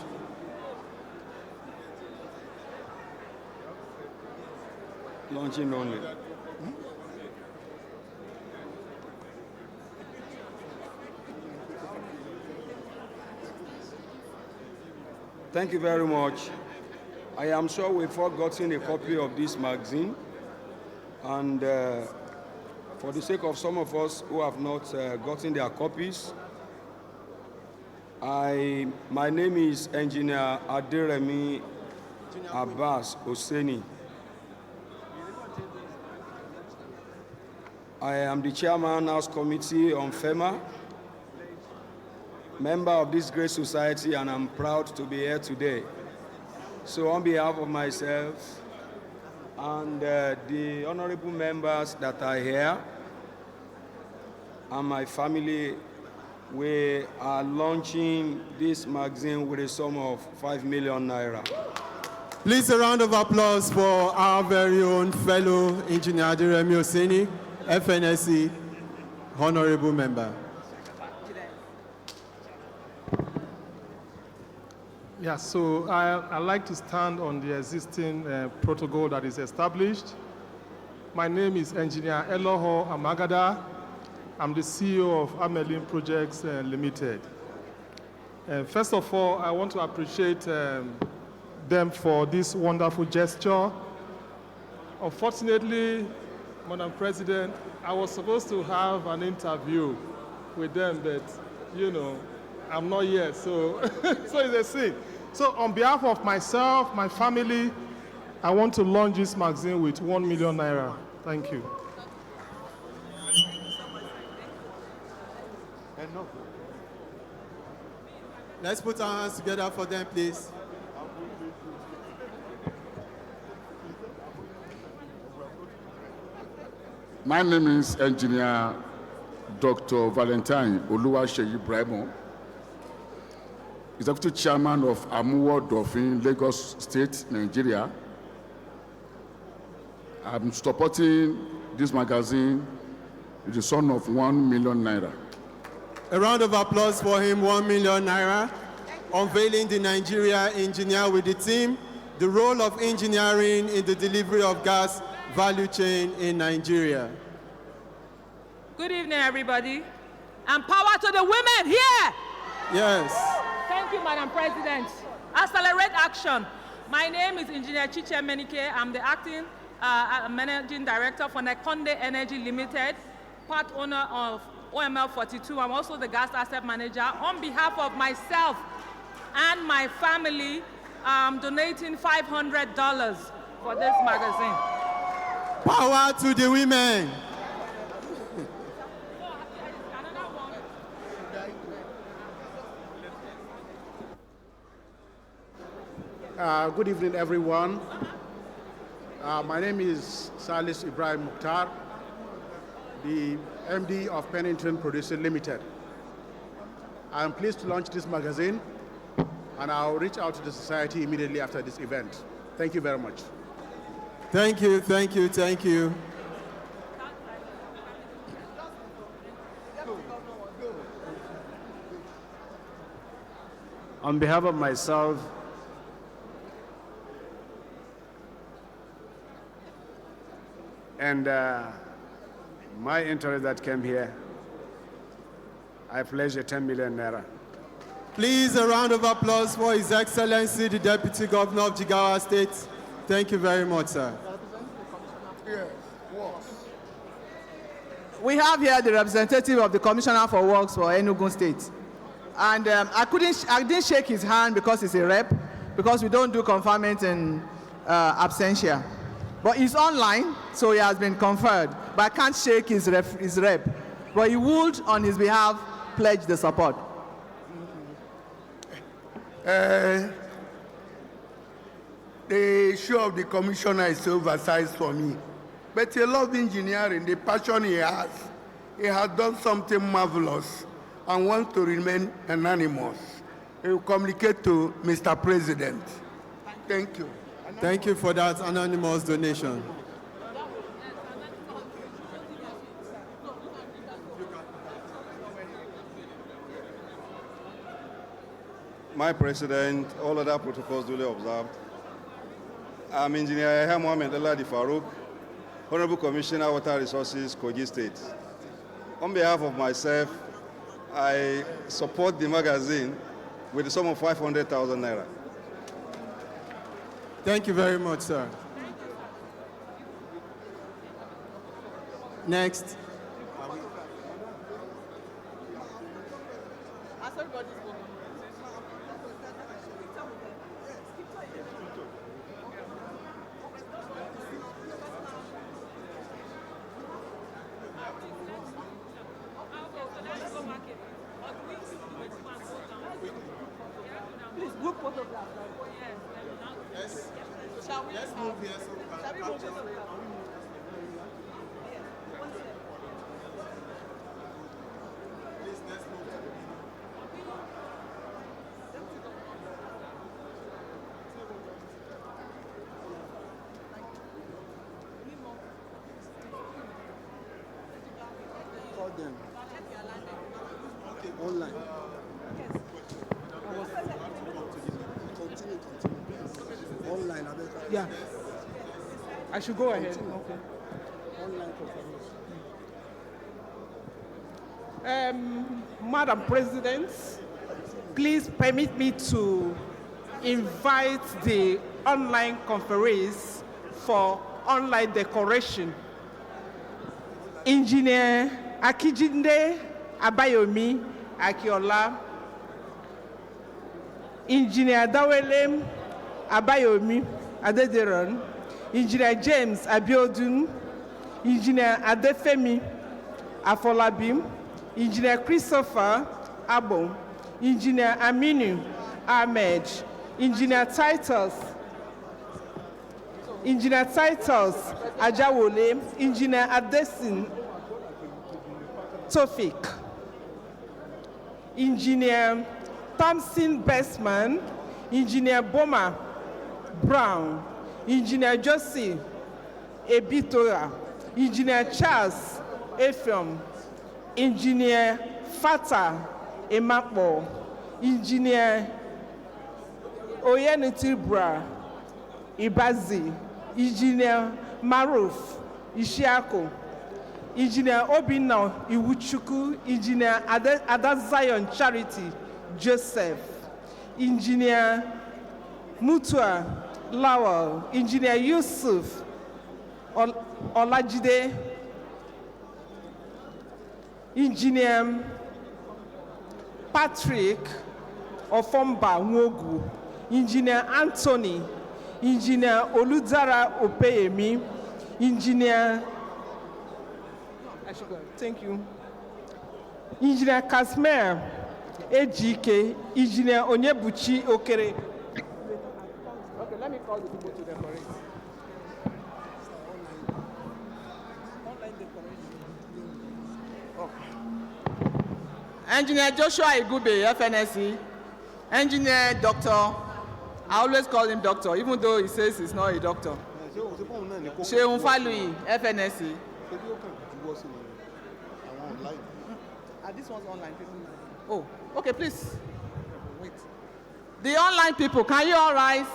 launching only. Thank you very much. I am sure we've all gotten a copy of this magazine, and for the sake of some of us who have not gotten their copies, my name is Engineer Aderemi Abbas Oseni. I am the Chairman House Committee on FEMA, member of this great society, and I'm proud to be here today. So on behalf of myself and the honorable members that are here and my family, we are launching this magazine with a sum of 5 million naira.
Please, a round of applause for our very own fellow engineer Aderemi Oseni, FNSE, honorable member.
Yeah, so I'd like to stand on the existing protocol that is established. My name is Engineer Eloho Amagada. I'm the CEO of Amelin Projects Limited. First of all, I want to appreciate them for this wonderful gesture. Unfortunately, Madam President, I was supposed to have an interview with them, but you know, I'm not here, so so it's a sin. So on behalf of myself, my family, I want to launch this magazine with 1 million naira. Thank you.
Let's put our hands together for them, please.
My name is Engineer Dr. Valentine Oluwaseyi Bremo, Executive Chairman of Amuwo Dolphin, Lagos State, Nigeria. I'm supporting this magazine with the sum of 1 million naira.
A round of applause for him, 1 million naira. Unveiling the Nigeria engineer with the team, the role of engineering in the delivery of gas value chain in Nigeria.
Good evening, everybody. And power to the women here.
Yes.
Thank you, Madam President. Accelerate action. My name is Engineer Chiche Menike. I'm the acting Managing Director for Nekonde Energy Limited, part owner of OML 42. I'm also the gas asset manager. On behalf of myself and my family, I'm donating $500 for this magazine.
Power to the women.
Good evening, everyone. My name is Salis Ibrahim Mukhtar, the MD of Pennington Producing Limited. I am pleased to launch this magazine, and I'll reach out to the society immediately after this event. Thank you very much.
Thank you, thank you, thank you.
On behalf of myself and my interest that came here, I pledge a 10 million naira.
Please, a round of applause for His Excellency, the Deputy Governor of Jigawa State. Thank you very much, sir.
We have here the representative of the Commissioner for Works for Enugu State. And I didn't shake his hand because he's a rep, because we don't do conferment in absentia. But he's online, so he has been conferred. But I can't shake his rep. But he would, on his behalf, pledge the support.
The issue of the commissioner is oversized for me. But he loves engineering, the passion he has done something marvelous and wants to remain anonymous. He will communicate to Mr. President. Thank you.
Thank you for that anonymous donation.
My President, all other protocols duly observed. I'm Engineer Mohamed Eladi Farouk, Honorable Commissioner, Water Resources, Kogi State. On behalf of myself, I support the magazine with the sum of 500,000 naira.
Thank you very much, sir. Next.
Please, group photograph.
Yes.
Shall we?
Let's move here so we can
Shall we move
capture.
photograph?
Please, let's move to the
Call them. Online. Continue. Online.
Yeah. I should go ahead. Okay.
Online confirmation.
Madam President, please permit me to invite the online conferees for online decoration. Engineer Akijinde Abayomi Akiola, Engineer Dawele Abayomi Adederon, Engineer James Abiodun, Engineer Adefemi Afolabi, Engineer Christopher Abo, Engineer Aminu Ahmed, Engineer Titus Ajawole, Engineer Adesin Tofik, Engineer Thompson Bestman, Engineer Boma Brown, Engineer Josie Ebitora, Engineer Charles Efiom, Engineer Fata Emapo, Engineer Oyenitibra Ibazi, Engineer Maruf Ishiako, Engineer Obina Iwuchuku, Engineer Adazion Charity Joseph, Engineer Mutua Lawal, Engineer Yusuf Olajide, Engineer Patrick Ofomba Nwogu, Engineer Anthony, Engineer Oludara Opeyemi, Engineer thank you. Engineer Kasmer Ejike, Engineer Onyebuchi Okere. Okay, let me call the people to decorate.
Engineer Joshua Igube, FNSC. Engineer Doctor, I always call him Doctor, even though he says he's not a doctor. Sheun Falui, FNSC. This one's online. Oh, okay, please. Wait. The online people, can you all rise?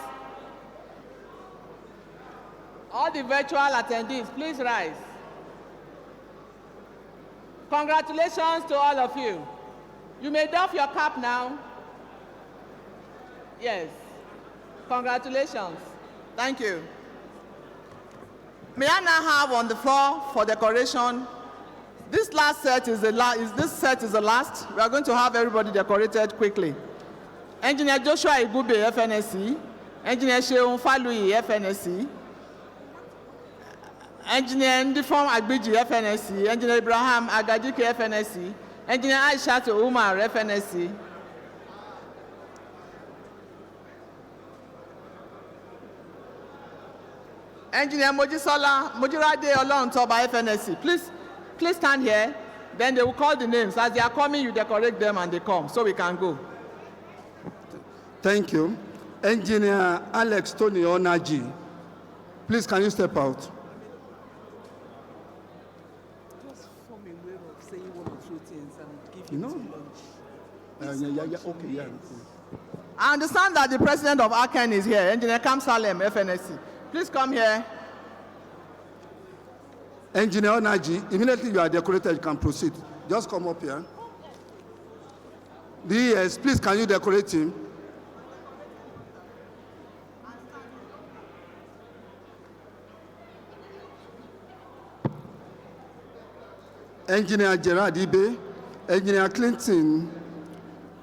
All the virtual attendees, please rise. Congratulations to all of you. You may doff your cap now. Yes. Congratulations. Thank you. May I now have on the floor for decoration. This set is the last. We are going to have everybody decorated quickly. Engineer Joshua Igube, FNSC. Engineer Sheun Falui, FNSC. Engineer Ndifom Agbiji, FNSC. Engineer Ibrahim Agadike, FNSC. Engineer Aishatu Umar, FNSC. Engineer Mojirade Olontoba, FNSC. Please stand here. Then they will call the names. As they are coming, you decorate them and they come, so we can go.
Thank you. Engineer Alex Tony Onaji, please can you step out?
Just form a way of saying one or two things and give
You
you
know?
lunch.
Okay, yeah.
I understand that the president of ACEN is here, Engineer Kam Salem, FNSC. Please come here.
Engineer Onaji, immediately you are decorated, you can proceed. Just come up here. DS, please, can you decorate him? Engineer Gerard Ibe, Engineer Clinton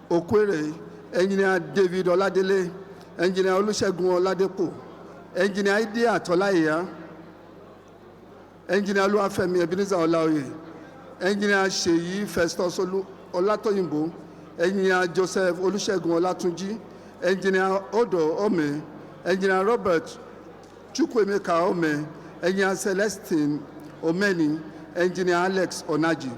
Okwere, Engineer David Oladele, Engineer Olusegun Oladepo, Engineer Idea Tolaiya, Engineer Luafemi Ebenezer Olaoye, Engineer Seyi Festus Olatoyinbo, Engineer Joseph Olusegun Olatunji, Engineer Odo Ome, Engineer Robert Chukwemeka Ome, Engineer Celestine Omeni, Engineer Alex Onaji.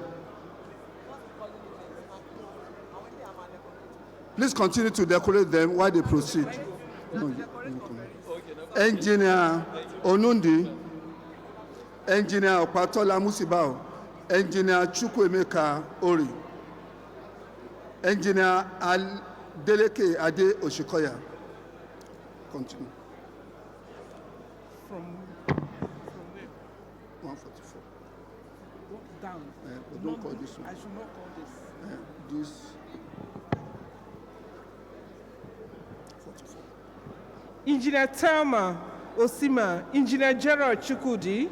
Please continue to decorate them while they proceed. Engineer Onundi, Engineer Opatola Musibao, Engineer Chukwemeka Ori, Engineer Deleke Ade Oshikoya. Continue.
From
144.
down.
But don't call this one.
I should not call this.
This 44.
Engineer Thelma Osima, Engineer Gerald Chukudi,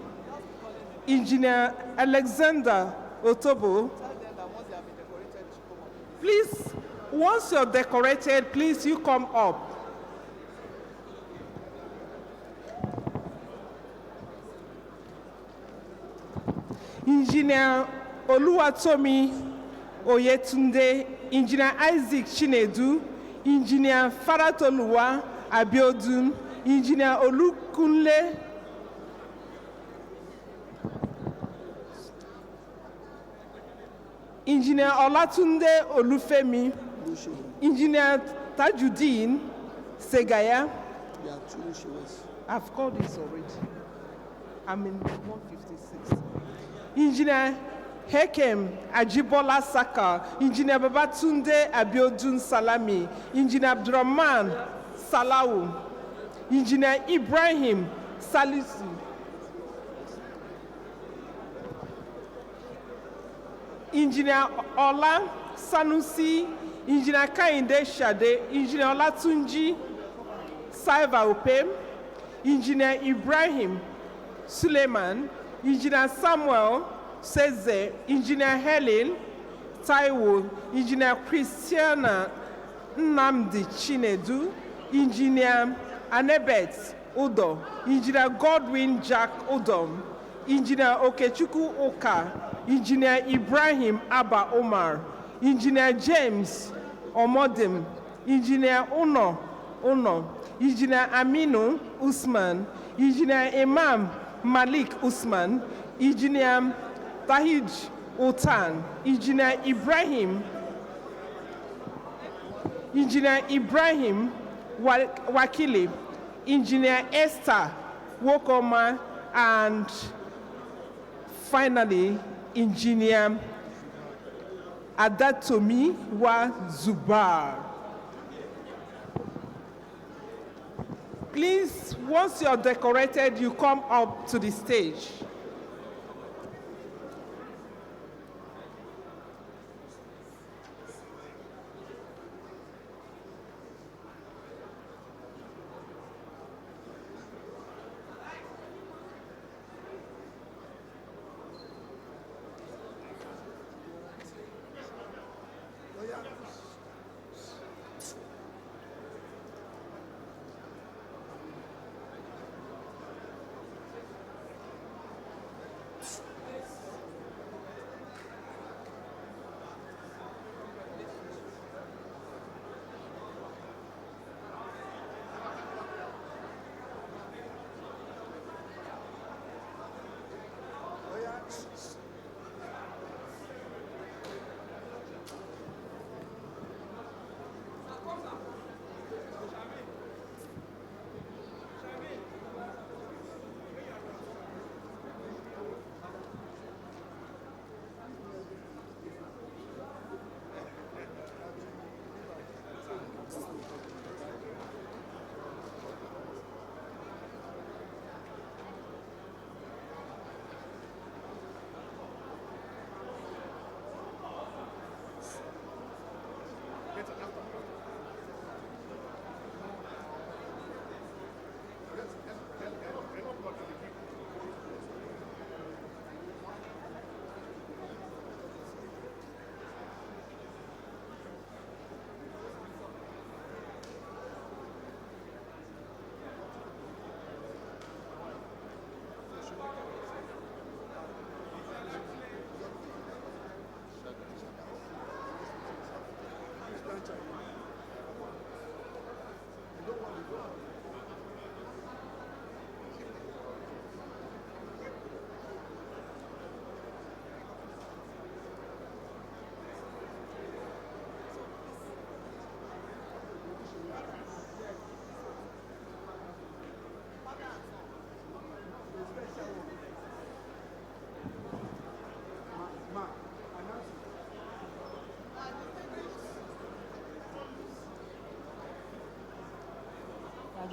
Engineer Alexander Otobo. Please, once you're decorated, please you come up. Engineer Oluwatomi Oyetunde, Engineer Isaac Chinedu, Engineer Faratoluwa Abiodun, Engineer Olukunle, Engineer Olatunde Olufemi, Engineer Tajudeen Segaya. I've called this already. I'm in 156. Engineer Hekem Ajibola Saka, Engineer Babatunde Abiodun Salami, Engineer Abdurrahman Salawu, Engineer Ibrahim Salisu, Engineer Ola Sanusi, Engineer Kainde Shade, Engineer Olatunji Saiva Opem, Engineer Ibrahim Suleiman, Engineer Samuel Seze, Engineer Helen Taiwo, Engineer Christiana Nnamdi Chinedu, Engineer Anebet Udo, Engineer Godwin Jack Udom, Engineer Okechukwu Oka, Engineer Ibrahim Abba Omar, Engineer James Omodim, Engineer Uno, Engineer Aminu Usman, Engineer Imam Malik Usman, Engineer Tahij Utan, Engineer Ibrahim Wakili, Engineer Esther Wokoma, and finally, Engineer Adatomi Wa Zubar. Please, once you're decorated, you come up to the stage.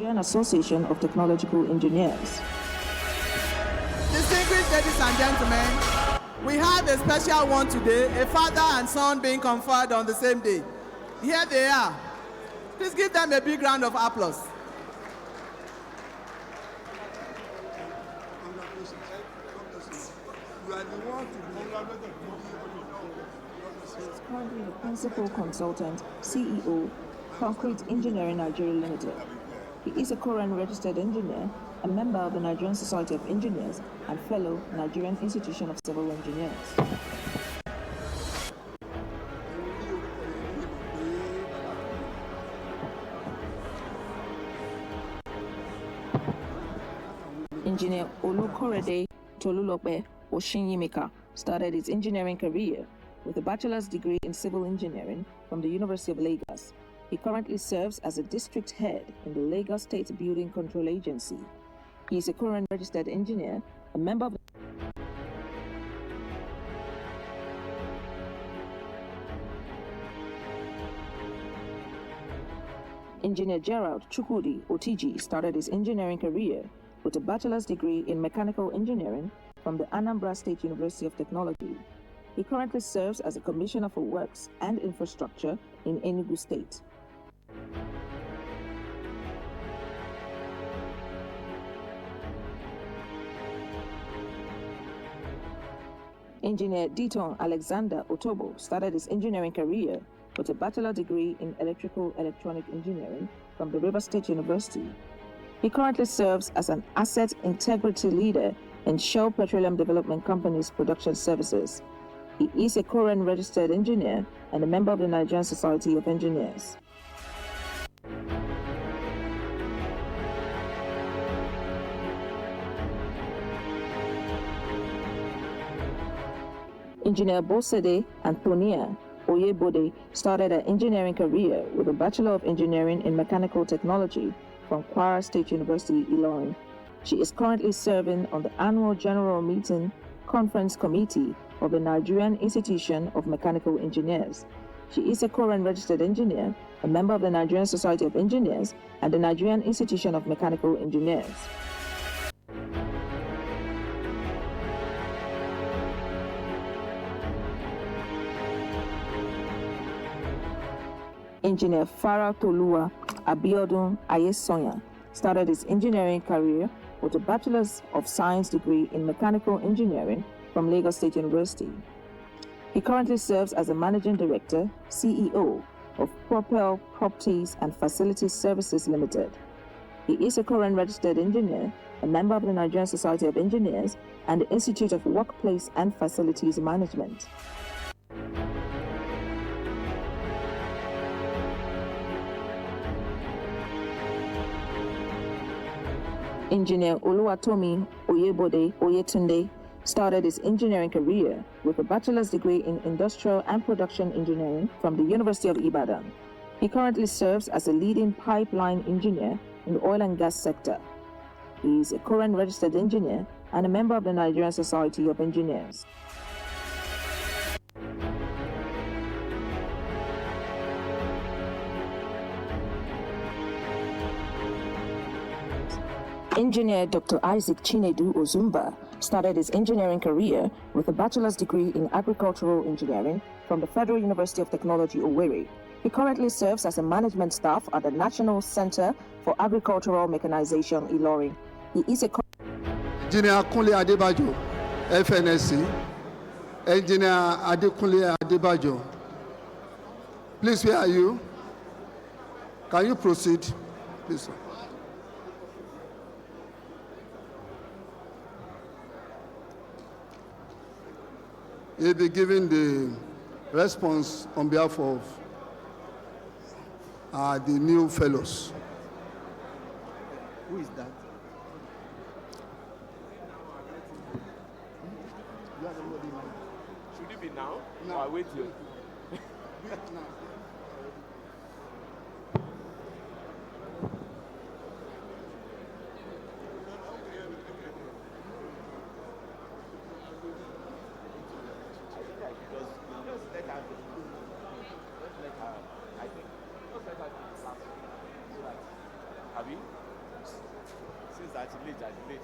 Nigerian Association of Technological Engineers.
Distinguished ladies and gentlemen, we have a special one today, a father and son being conferred on the same day. Here they are. Please give them a big round of applause.
He is currently the Principal Consultant, CEO, Concrete Engineering Nigeria Limited. He is a current registered engineer, a member of the Nigerian Society of Engineers, and fellow Nigerian Institution of Civil Engineers. Engineer Olukorede Tolulope Oshinyimika started his engineering career with a bachelor's degree in civil engineering from the University of Lagos. He currently serves as a district head in the Lagos State Building Control Agency. He is a current registered engineer, a member of Engineer Gerald Chukwudi Otiji started his engineering career with a bachelor's degree in mechanical engineering from the Anambra State University of Technology. He currently serves as a Commissioner for Works and Infrastructure in Enugu State. Engineer Diton Alexander Otobo started his engineering career with a bachelor degree in electrical electronic engineering from the River State University. He currently serves as an asset integrity leader in Shell Petroleum Development Company's production services. He is a current registered engineer and a member of the Nigerian Society of Engineers. Engineer Bosede Antonia Oyebode started her engineering career with a Bachelor of Engineering in Mechanical Technology from Kwara State University, Ilorin. She is currently serving on the annual General Meeting Conference Committee of the Nigerian Institution of Mechanical Engineers. She is a current registered engineer, a member of the Nigerian Society of Engineers, and the Nigerian Institution of Mechanical Engineers. Engineer Farah Tolua Abiodun Ayesonya started his engineering career with a Bachelor's of Science degree in Mechanical Engineering from Lagos State University. He currently serves as a Managing Director, CEO of Propel Properties and Facilities Services Limited. He is a current registered engineer, a member of the Nigerian Society of Engineers and the Institute of Workplace and Facilities Management. Engineer Oluwatomi Oyebode Oyetunde started his engineering career with a bachelor's degree in Industrial and Production Engineering from the University of Ibadan. He currently serves as a leading pipeline engineer in the oil and gas sector. He is a current registered engineer and a member of the Nigerian Society of Engineers. Engineer Dr. Isaac Chinedu Ozumba started his engineering career with a bachelor's degree in agricultural engineering from the Federal University of Technology, Owerri. He currently serves as a management staff at the National Center for Agricultural Mechanization, Ilorin. He is a
Engineer Kunle Adebajo, FNSC. Engineer Adekunle Adebajo. Please, where are you? Can you proceed, please, sir? He'll be giving the response on behalf of the new fellows.
Who is that? You have already known.
Should it be now?
No.
Or wait till?
Wait now.
Since that's late.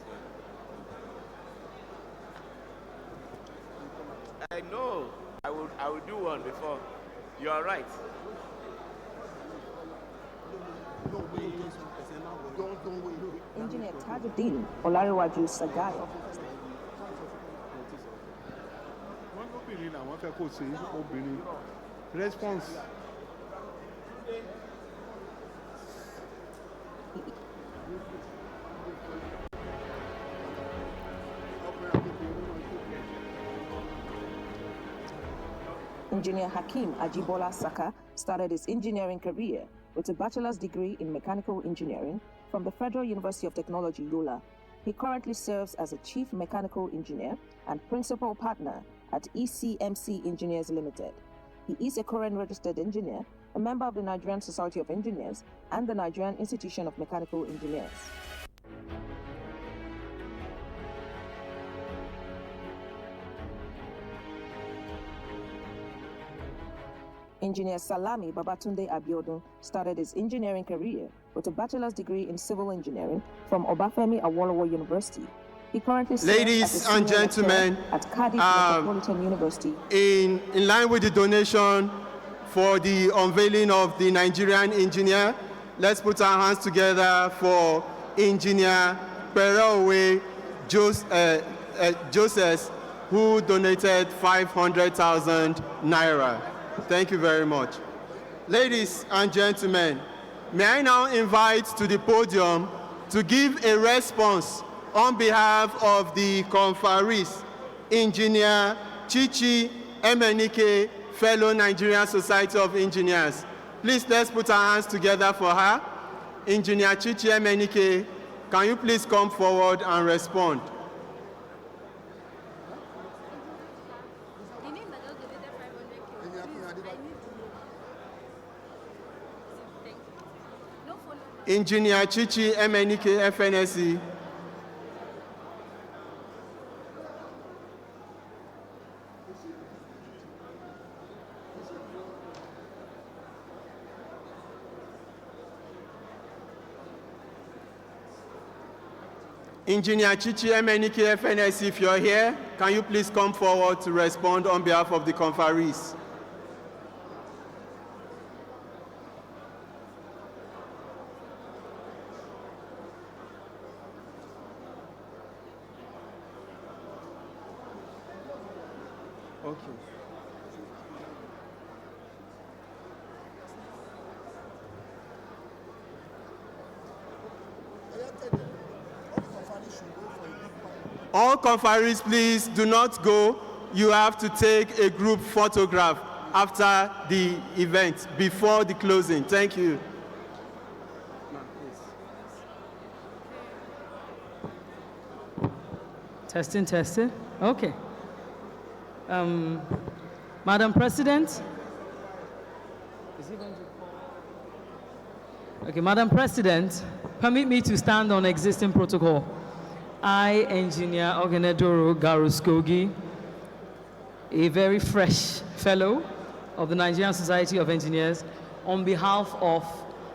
I know. I will do one before. You are right.
Don't wait.
Engineer Tajuddin Olariwaju Sagai.
Wọ́n lóbìnrin làwọn fẹ́ kó ṣe obìnrin. Response.
Engineer Hakeem Ajibola Saka started his engineering career with a bachelor's degree in mechanical engineering from the Federal University of Technology, Yola. He currently serves as a chief mechanical engineer and principal partner at ECMC Engineers Limited. He is a current registered engineer, a member of the Nigerian Society of Engineers and the Nigerian Institution of Mechanical Engineers. Engineer Salami Babatunde Abiodun started his engineering career with a bachelor's degree in civil engineering from Obafemi Awolowo University. He currently serves
Ladies
as a senior
and gentlemen,
lecturer at Cardiff Metropolitan University.
In line with the donation for the unveiling of the Nigerian engineer, let's put our hands together for Engineer Pereowe Joseph, who donated 500,000 naira. Thank you very much. Ladies and gentlemen, may I now invite to the podium to give a response on behalf of the conferees, Engineer Chichi Emenike, fellow Nigerian Society of Engineers. Please, let's put our hands together for her. Engineer Chichi Emenike, can you please come forward and respond? Engineer Chichi Emenike, FNSE. Engineer Chichi Emenike, FNSE, if you're here, can you please come forward to respond on behalf of the conferees? Okay. All conferees, please do not go. You have to take a group photograph after the event, before the closing. Thank you.
Testing. Okay. Madam President. Okay, Madam President, permit me to stand on existing protocol. I, Engineer Ogenedoro Garuskogi, a very fresh fellow of the Nigerian Society of Engineers, on behalf of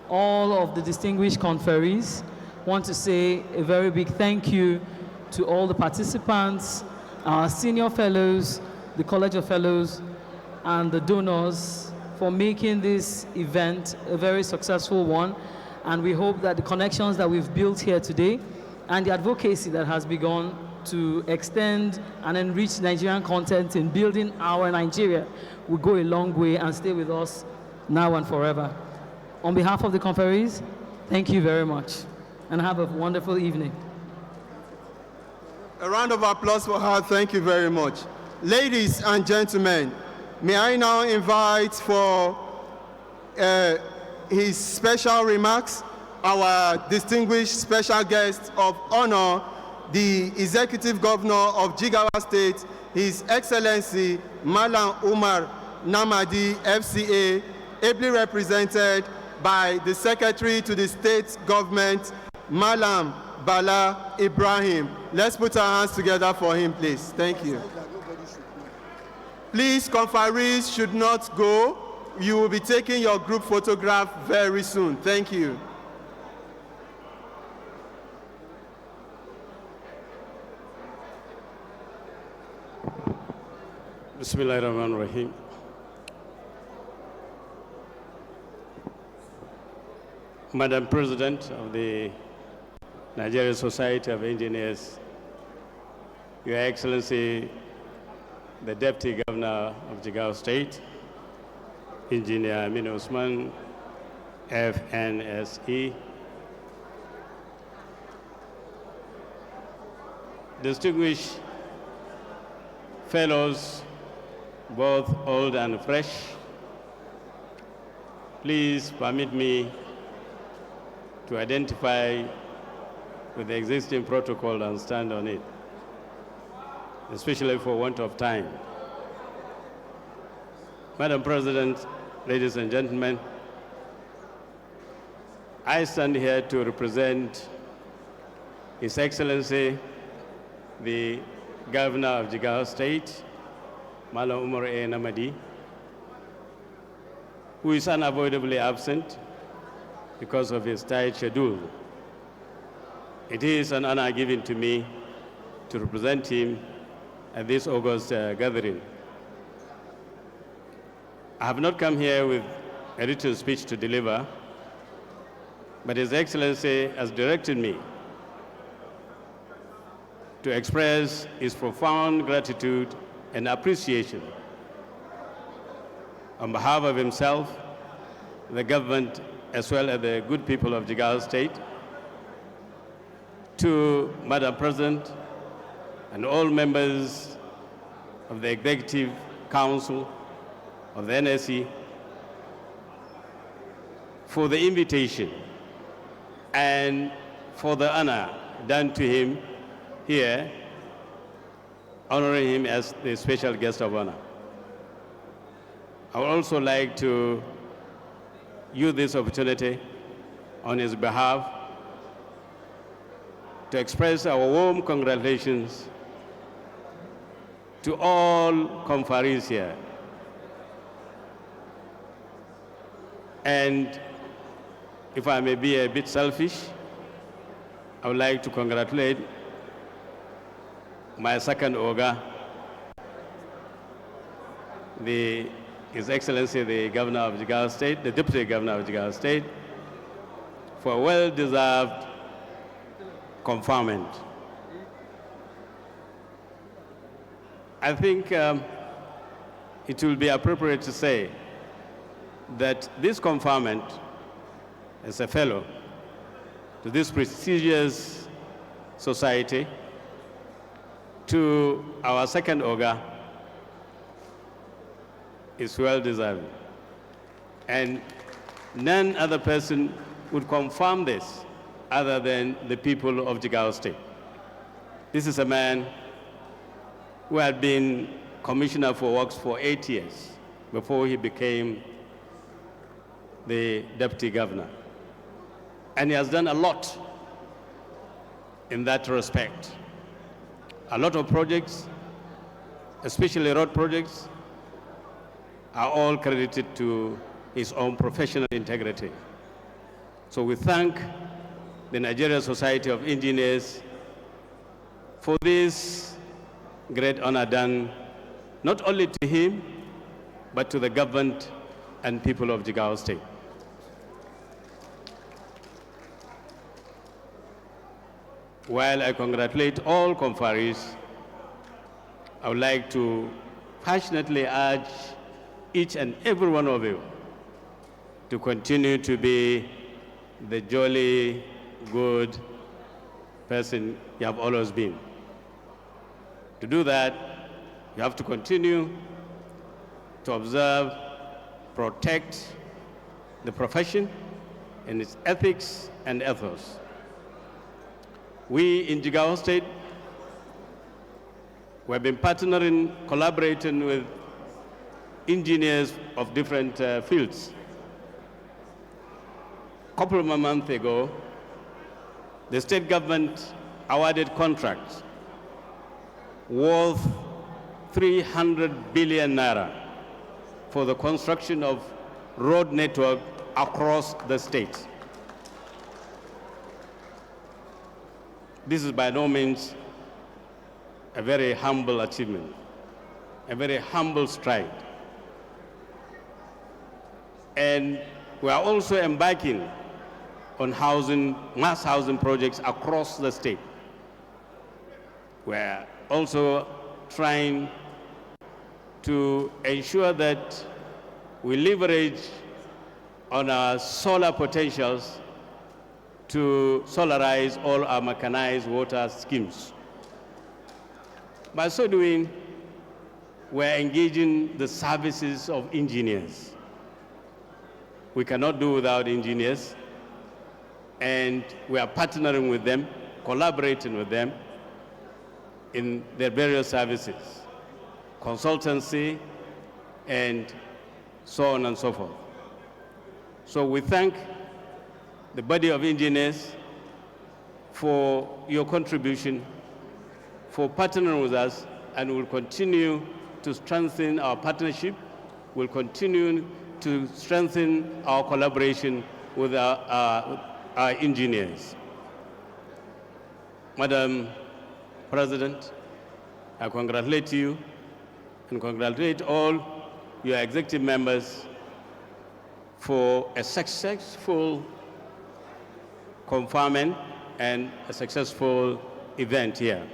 all of the distinguished conferees, want to say a very big thank you to all the participants, our senior fellows, the College of Fellows, and the donors for making this event a very successful one. And we hope that the connections that we've built here today and the advocacy that has begun to extend and enrich Nigerian content in building our Nigeria will go a long way and stay with us now and forever. On behalf of the conferees, thank you very much and have a wonderful evening.
A round of applause for her. Thank you very much. Ladies and gentlemen, may I now invite for his special remarks, our distinguished special guest of honor, the Executive Governor of Jigawa State, His Excellency Malam Umar Namadi, FCA, ably represented by the Secretary to the State Government, Malam Bala Ibrahim. Let's put our hands together for him, please. Thank you. Please, conferees should not go. You will be taking your group photograph very soon. Thank you.
Bismillahirrahmanirrahim. Madam President of the Nigerian Society of Engineers, Your Excellency, the Deputy Governor of Jigawa State, Engineer Amin Usman, FNSE, distinguished fellows, both old and fresh, please permit me to identify with the existing protocol and stand on it, especially for want of time. Madam President, ladies and gentlemen, I stand here to represent His Excellency, the Governor of Jigawa State, Malam Umar Namadi, who is unavoidably absent because of his tight schedule. It is an honor given to me to represent him at this August gathering. I have not come here with a written speech to deliver, but His Excellency has directed me to express his profound gratitude and appreciation on behalf of himself, the government, as well as the good people of Jigawa State, to Madam President and all members of the Executive Council of the NSE for the invitation and for the honor done to him here, honoring him as the special guest of honor. I would also like to use this opportunity on his behalf to express our warm congratulations to all conferees here. And if I may be a bit selfish, I would like to congratulate my second Oga, His Excellency, the Governor of Jigawa State, the Deputy Governor of Jigawa State, for a well-deserved conferment. I think it will be appropriate to say that this conferment, as a fellow to this prestigious society, to our second Oga, is well-deserved. And none other person would confirm this other than the people of Jigawa State. This is a man who had been Commissioner for Works for 8 years before he became the Deputy Governor. And he has done a lot in that respect. A lot of projects, especially road projects, are all credited to his own professional integrity. So we thank the Nigerian Society of Engineers for this great honor done not only to him, but to the government and people of Jigawa State. While I congratulate all conferees, I would like to passionately urge each and every one of you to continue to be the jolly, good person you have always been. To do that, you have to continue to observe, protect the profession, in its ethics and ethos. We in Jigawa State, we have been partnering, collaborating with engineers of different fields. A couple of months ago, the state government awarded contracts worth 300 billion naira for the construction of road network across the state. This is by no means a very humble achievement, a very humble stride. And we are also embarking on housing, mass housing projects across the state. We are also trying to ensure that we leverage on our solar potentials to solarize all our mechanized water schemes. By so doing, we're engaging the services of engineers. We cannot do without engineers, and we are partnering with them, collaborating with them in their various services, consultancy, and so on and so forth. So we thank the body of engineers for your contribution, for partnering with us, and we'll continue to strengthen our partnership. We'll continue to strengthen our collaboration with our engineers. Madam President, I congratulate you and congratulate all your executive members for a successful conferment and a successful event here.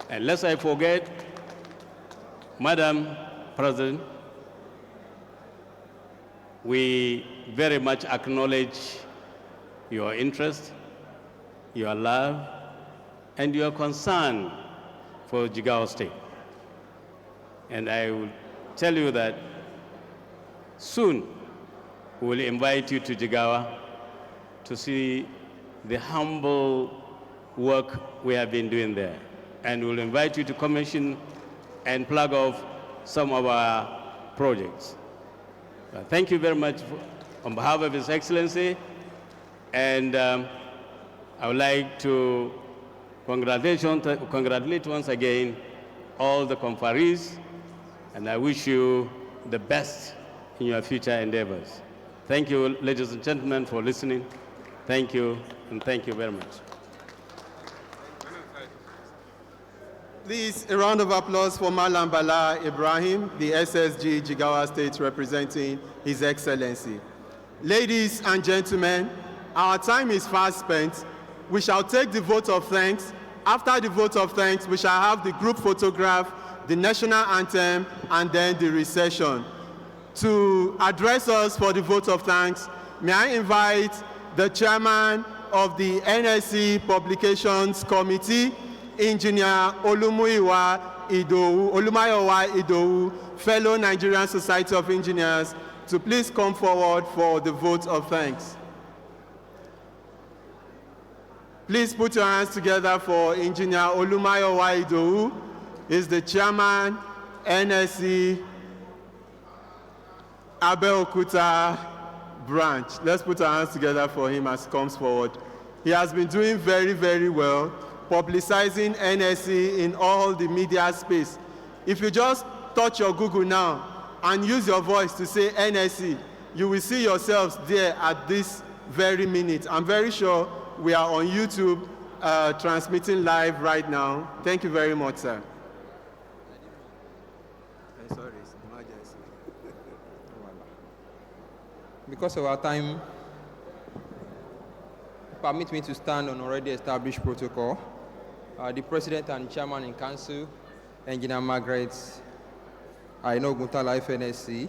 And lest I forget, Madam President, we very much acknowledge your interest, your love, and your concern for Jigawa State. And I will tell you that soon we will invite you to Jigawa to see the humble work we have been doing there. And we'll invite you to commission and plug off some of our projects. Thank you very much on behalf of His Excellency, and I would like to congratulate once again all the conferees, and I wish you the best in your future endeavors. Thank you, ladies and gentlemen, for listening. Thank you, and thank you very much.
Please, a round of applause for Malam Bala Ibrahim, the SSG Jigawa State representing His Excellency. Ladies and gentlemen, our time is fast spent. We shall take the vote of thanks. After the vote of thanks, we shall have the group photograph, the national anthem, and then the recession. To address us for the vote of thanks, may I invite the chairman of the NSC Publications Committee, Engineer Olumayowa Idowu, fellow Nigerian Society of Engineers, to please come forward for the vote of thanks. Please put your hands together for Engineer Olumayowa Idowu. He's the chairman, NSC Abeokuta branch. Let's put our hands together for him as he comes forward. He has been doing very, very well, publicizing NSC in all the media space. If you just touch your Google now and use your voice to say NSC, you will see yourselves there at this very minute. I'm very sure we are on YouTube transmitting live right now. Thank you very much, sir.
Sorry, it's emergency. Because of our time, permit me to stand on already established protocol. The President and Chairman in Council, Engineer Margaret Aino-Guntala FNSC,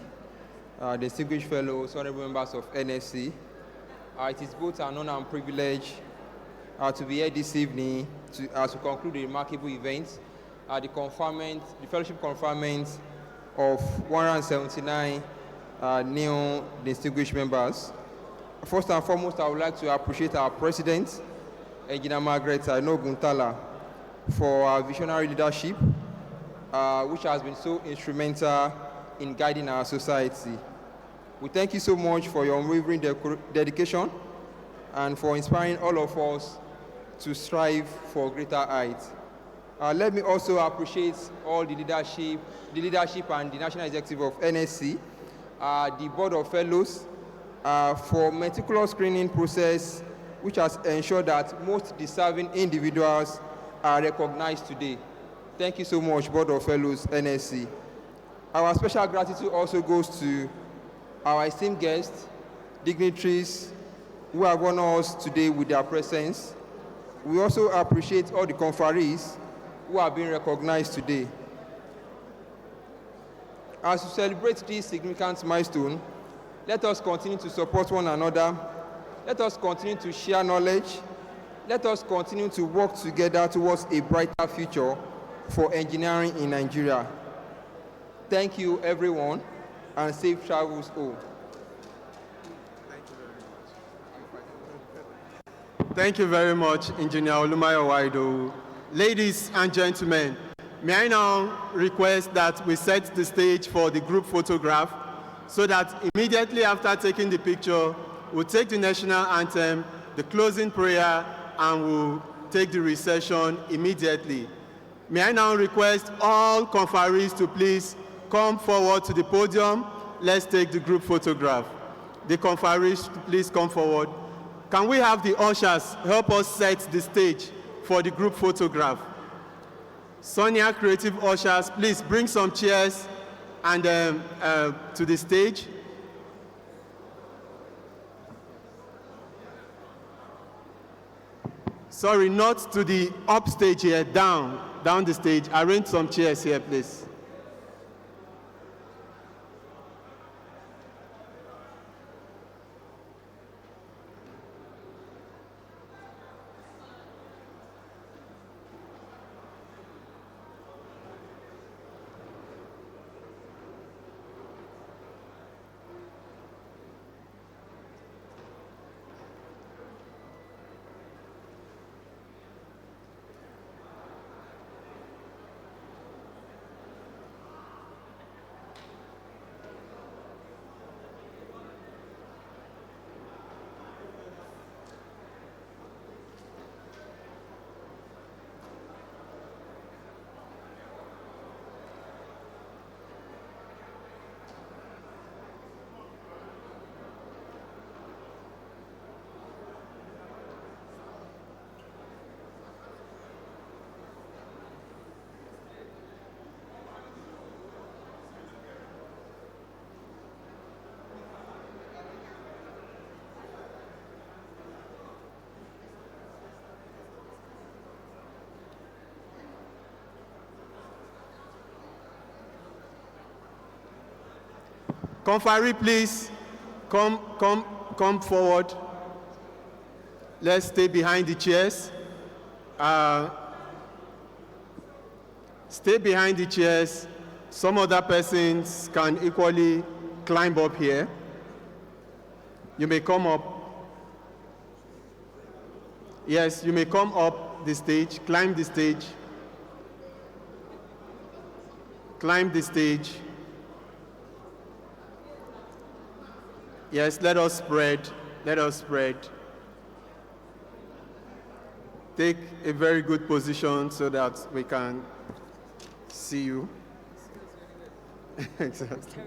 distinguished fellows, honorable members of NSC. It is both an honor and privilege to be here this evening to conclude a remarkable event, the fellowship conferment of 179 new distinguished members. First and foremost, I would like to appreciate our President, Engineer Margaret Guntala, for our visionary leadership, which has been so instrumental in guiding our society. We thank you so much for your unwavering dedication and for inspiring all of us to strive for greater heights. Let me also appreciate all the leadership and the National Executive of NSC, the Board of Fellows, for meticulous screening process, which has ensured that most deserving individuals are recognized today. Thank you so much, Board of Fellows, NSC. Our special gratitude also goes to our esteemed guests, dignitaries who have honored us today with their presence. We also appreciate all the conferees who have been recognized today. As we celebrate this significant milestone, let us continue to support one another. Let us continue to share knowledge. Let us continue to work together towards a brighter future for engineering in Nigeria. Thank you, everyone, and safe travels home.
Thank you very much, Engineer Olumayo Waido. Ladies and gentlemen, may I now request that we set the stage for the group photograph so that immediately after taking the picture, we'll take the national anthem, the closing prayer, and we'll take the recession immediately. May I now request all conferees to please come forward to the podium. Let's take the group photograph. The conferees, please come forward. Can we have the ushers help us set the stage for the group photograph? Sonia Creative Ushers, please bring some chairs and to the stage. Sorry, not to the upstage here, down the stage. Arrange some chairs here, please. Conferee, please come forward. Let's stay behind the chairs. Stay behind the chairs. Some other persons can equally climb up here. You may come up. Yes, you may come up the stage, climb the stage. Climb the stage. Yes, let us spread. Let us spread. Take a very good position so that we can see you. Exactly.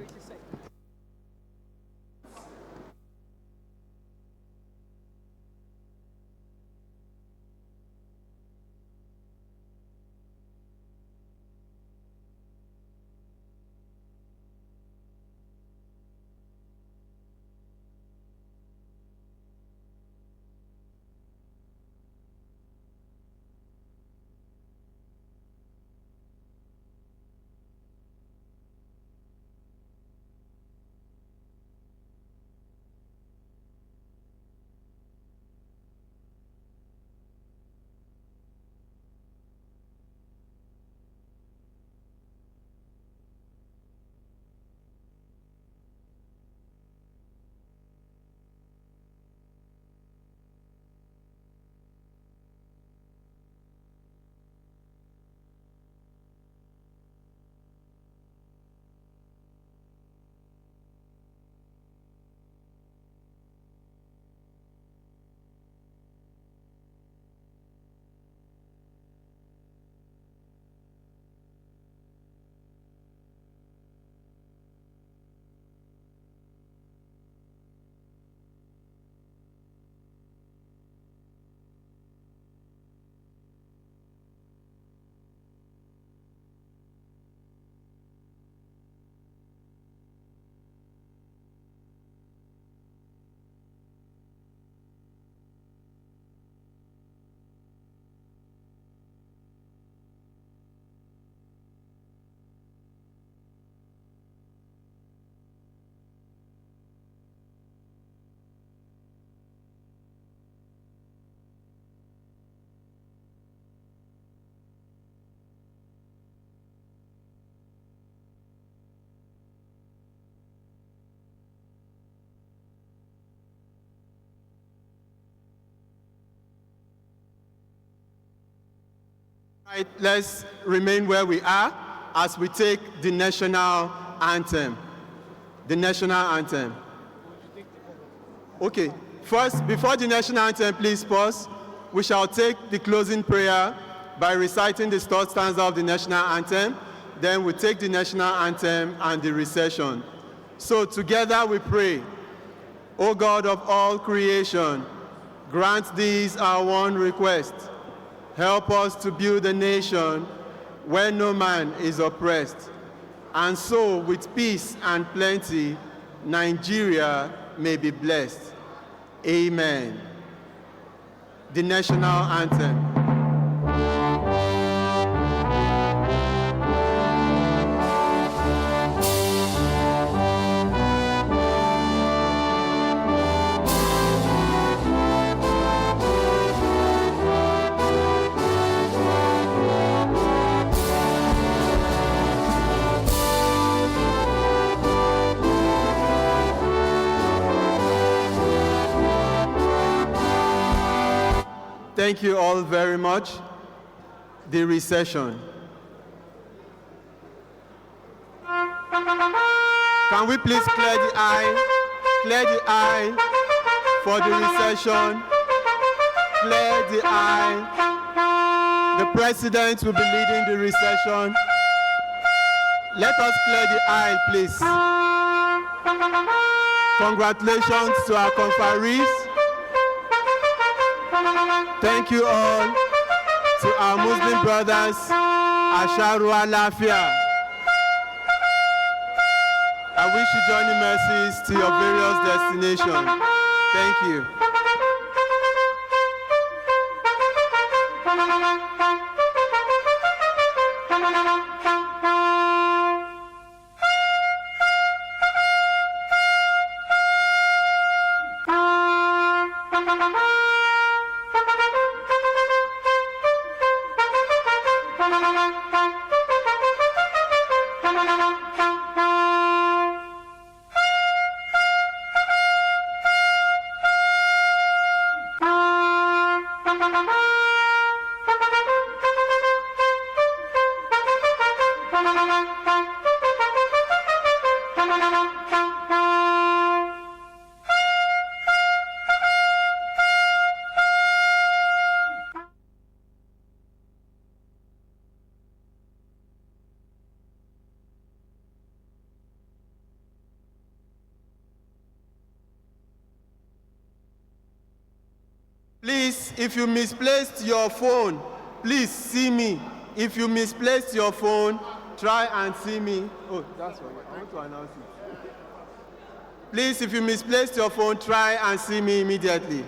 Right, let's remain where we are as we take the national anthem. The national anthem. Okay, first, before the national anthem, please pause. We shall take the closing prayer by reciting the third stanza of the national anthem. Then we take the national anthem and the recession. So together we pray. O God of all creation, grant these our one request. Help us to build a nation where no man is oppressed. And so, with peace and plenty, Nigeria may be blessed. Amen. The national anthem. Thank you all very much. The recession. Can we please clear the aisle? Clear the aisle for the recession. Clear the aisle. The president will be leading the recession. Let us clear the aisle, please. Congratulations to our conferees. Thank you all to our Muslim brothers, Asharua Lafia. I wish you journey mercies to your various destinations. Thank you. Please, if you misplaced your phone, please see me. If you misplaced your phone, try and see me. Oh, that's right. I want to announce it. Please, if you misplaced your phone, try and see me immediately.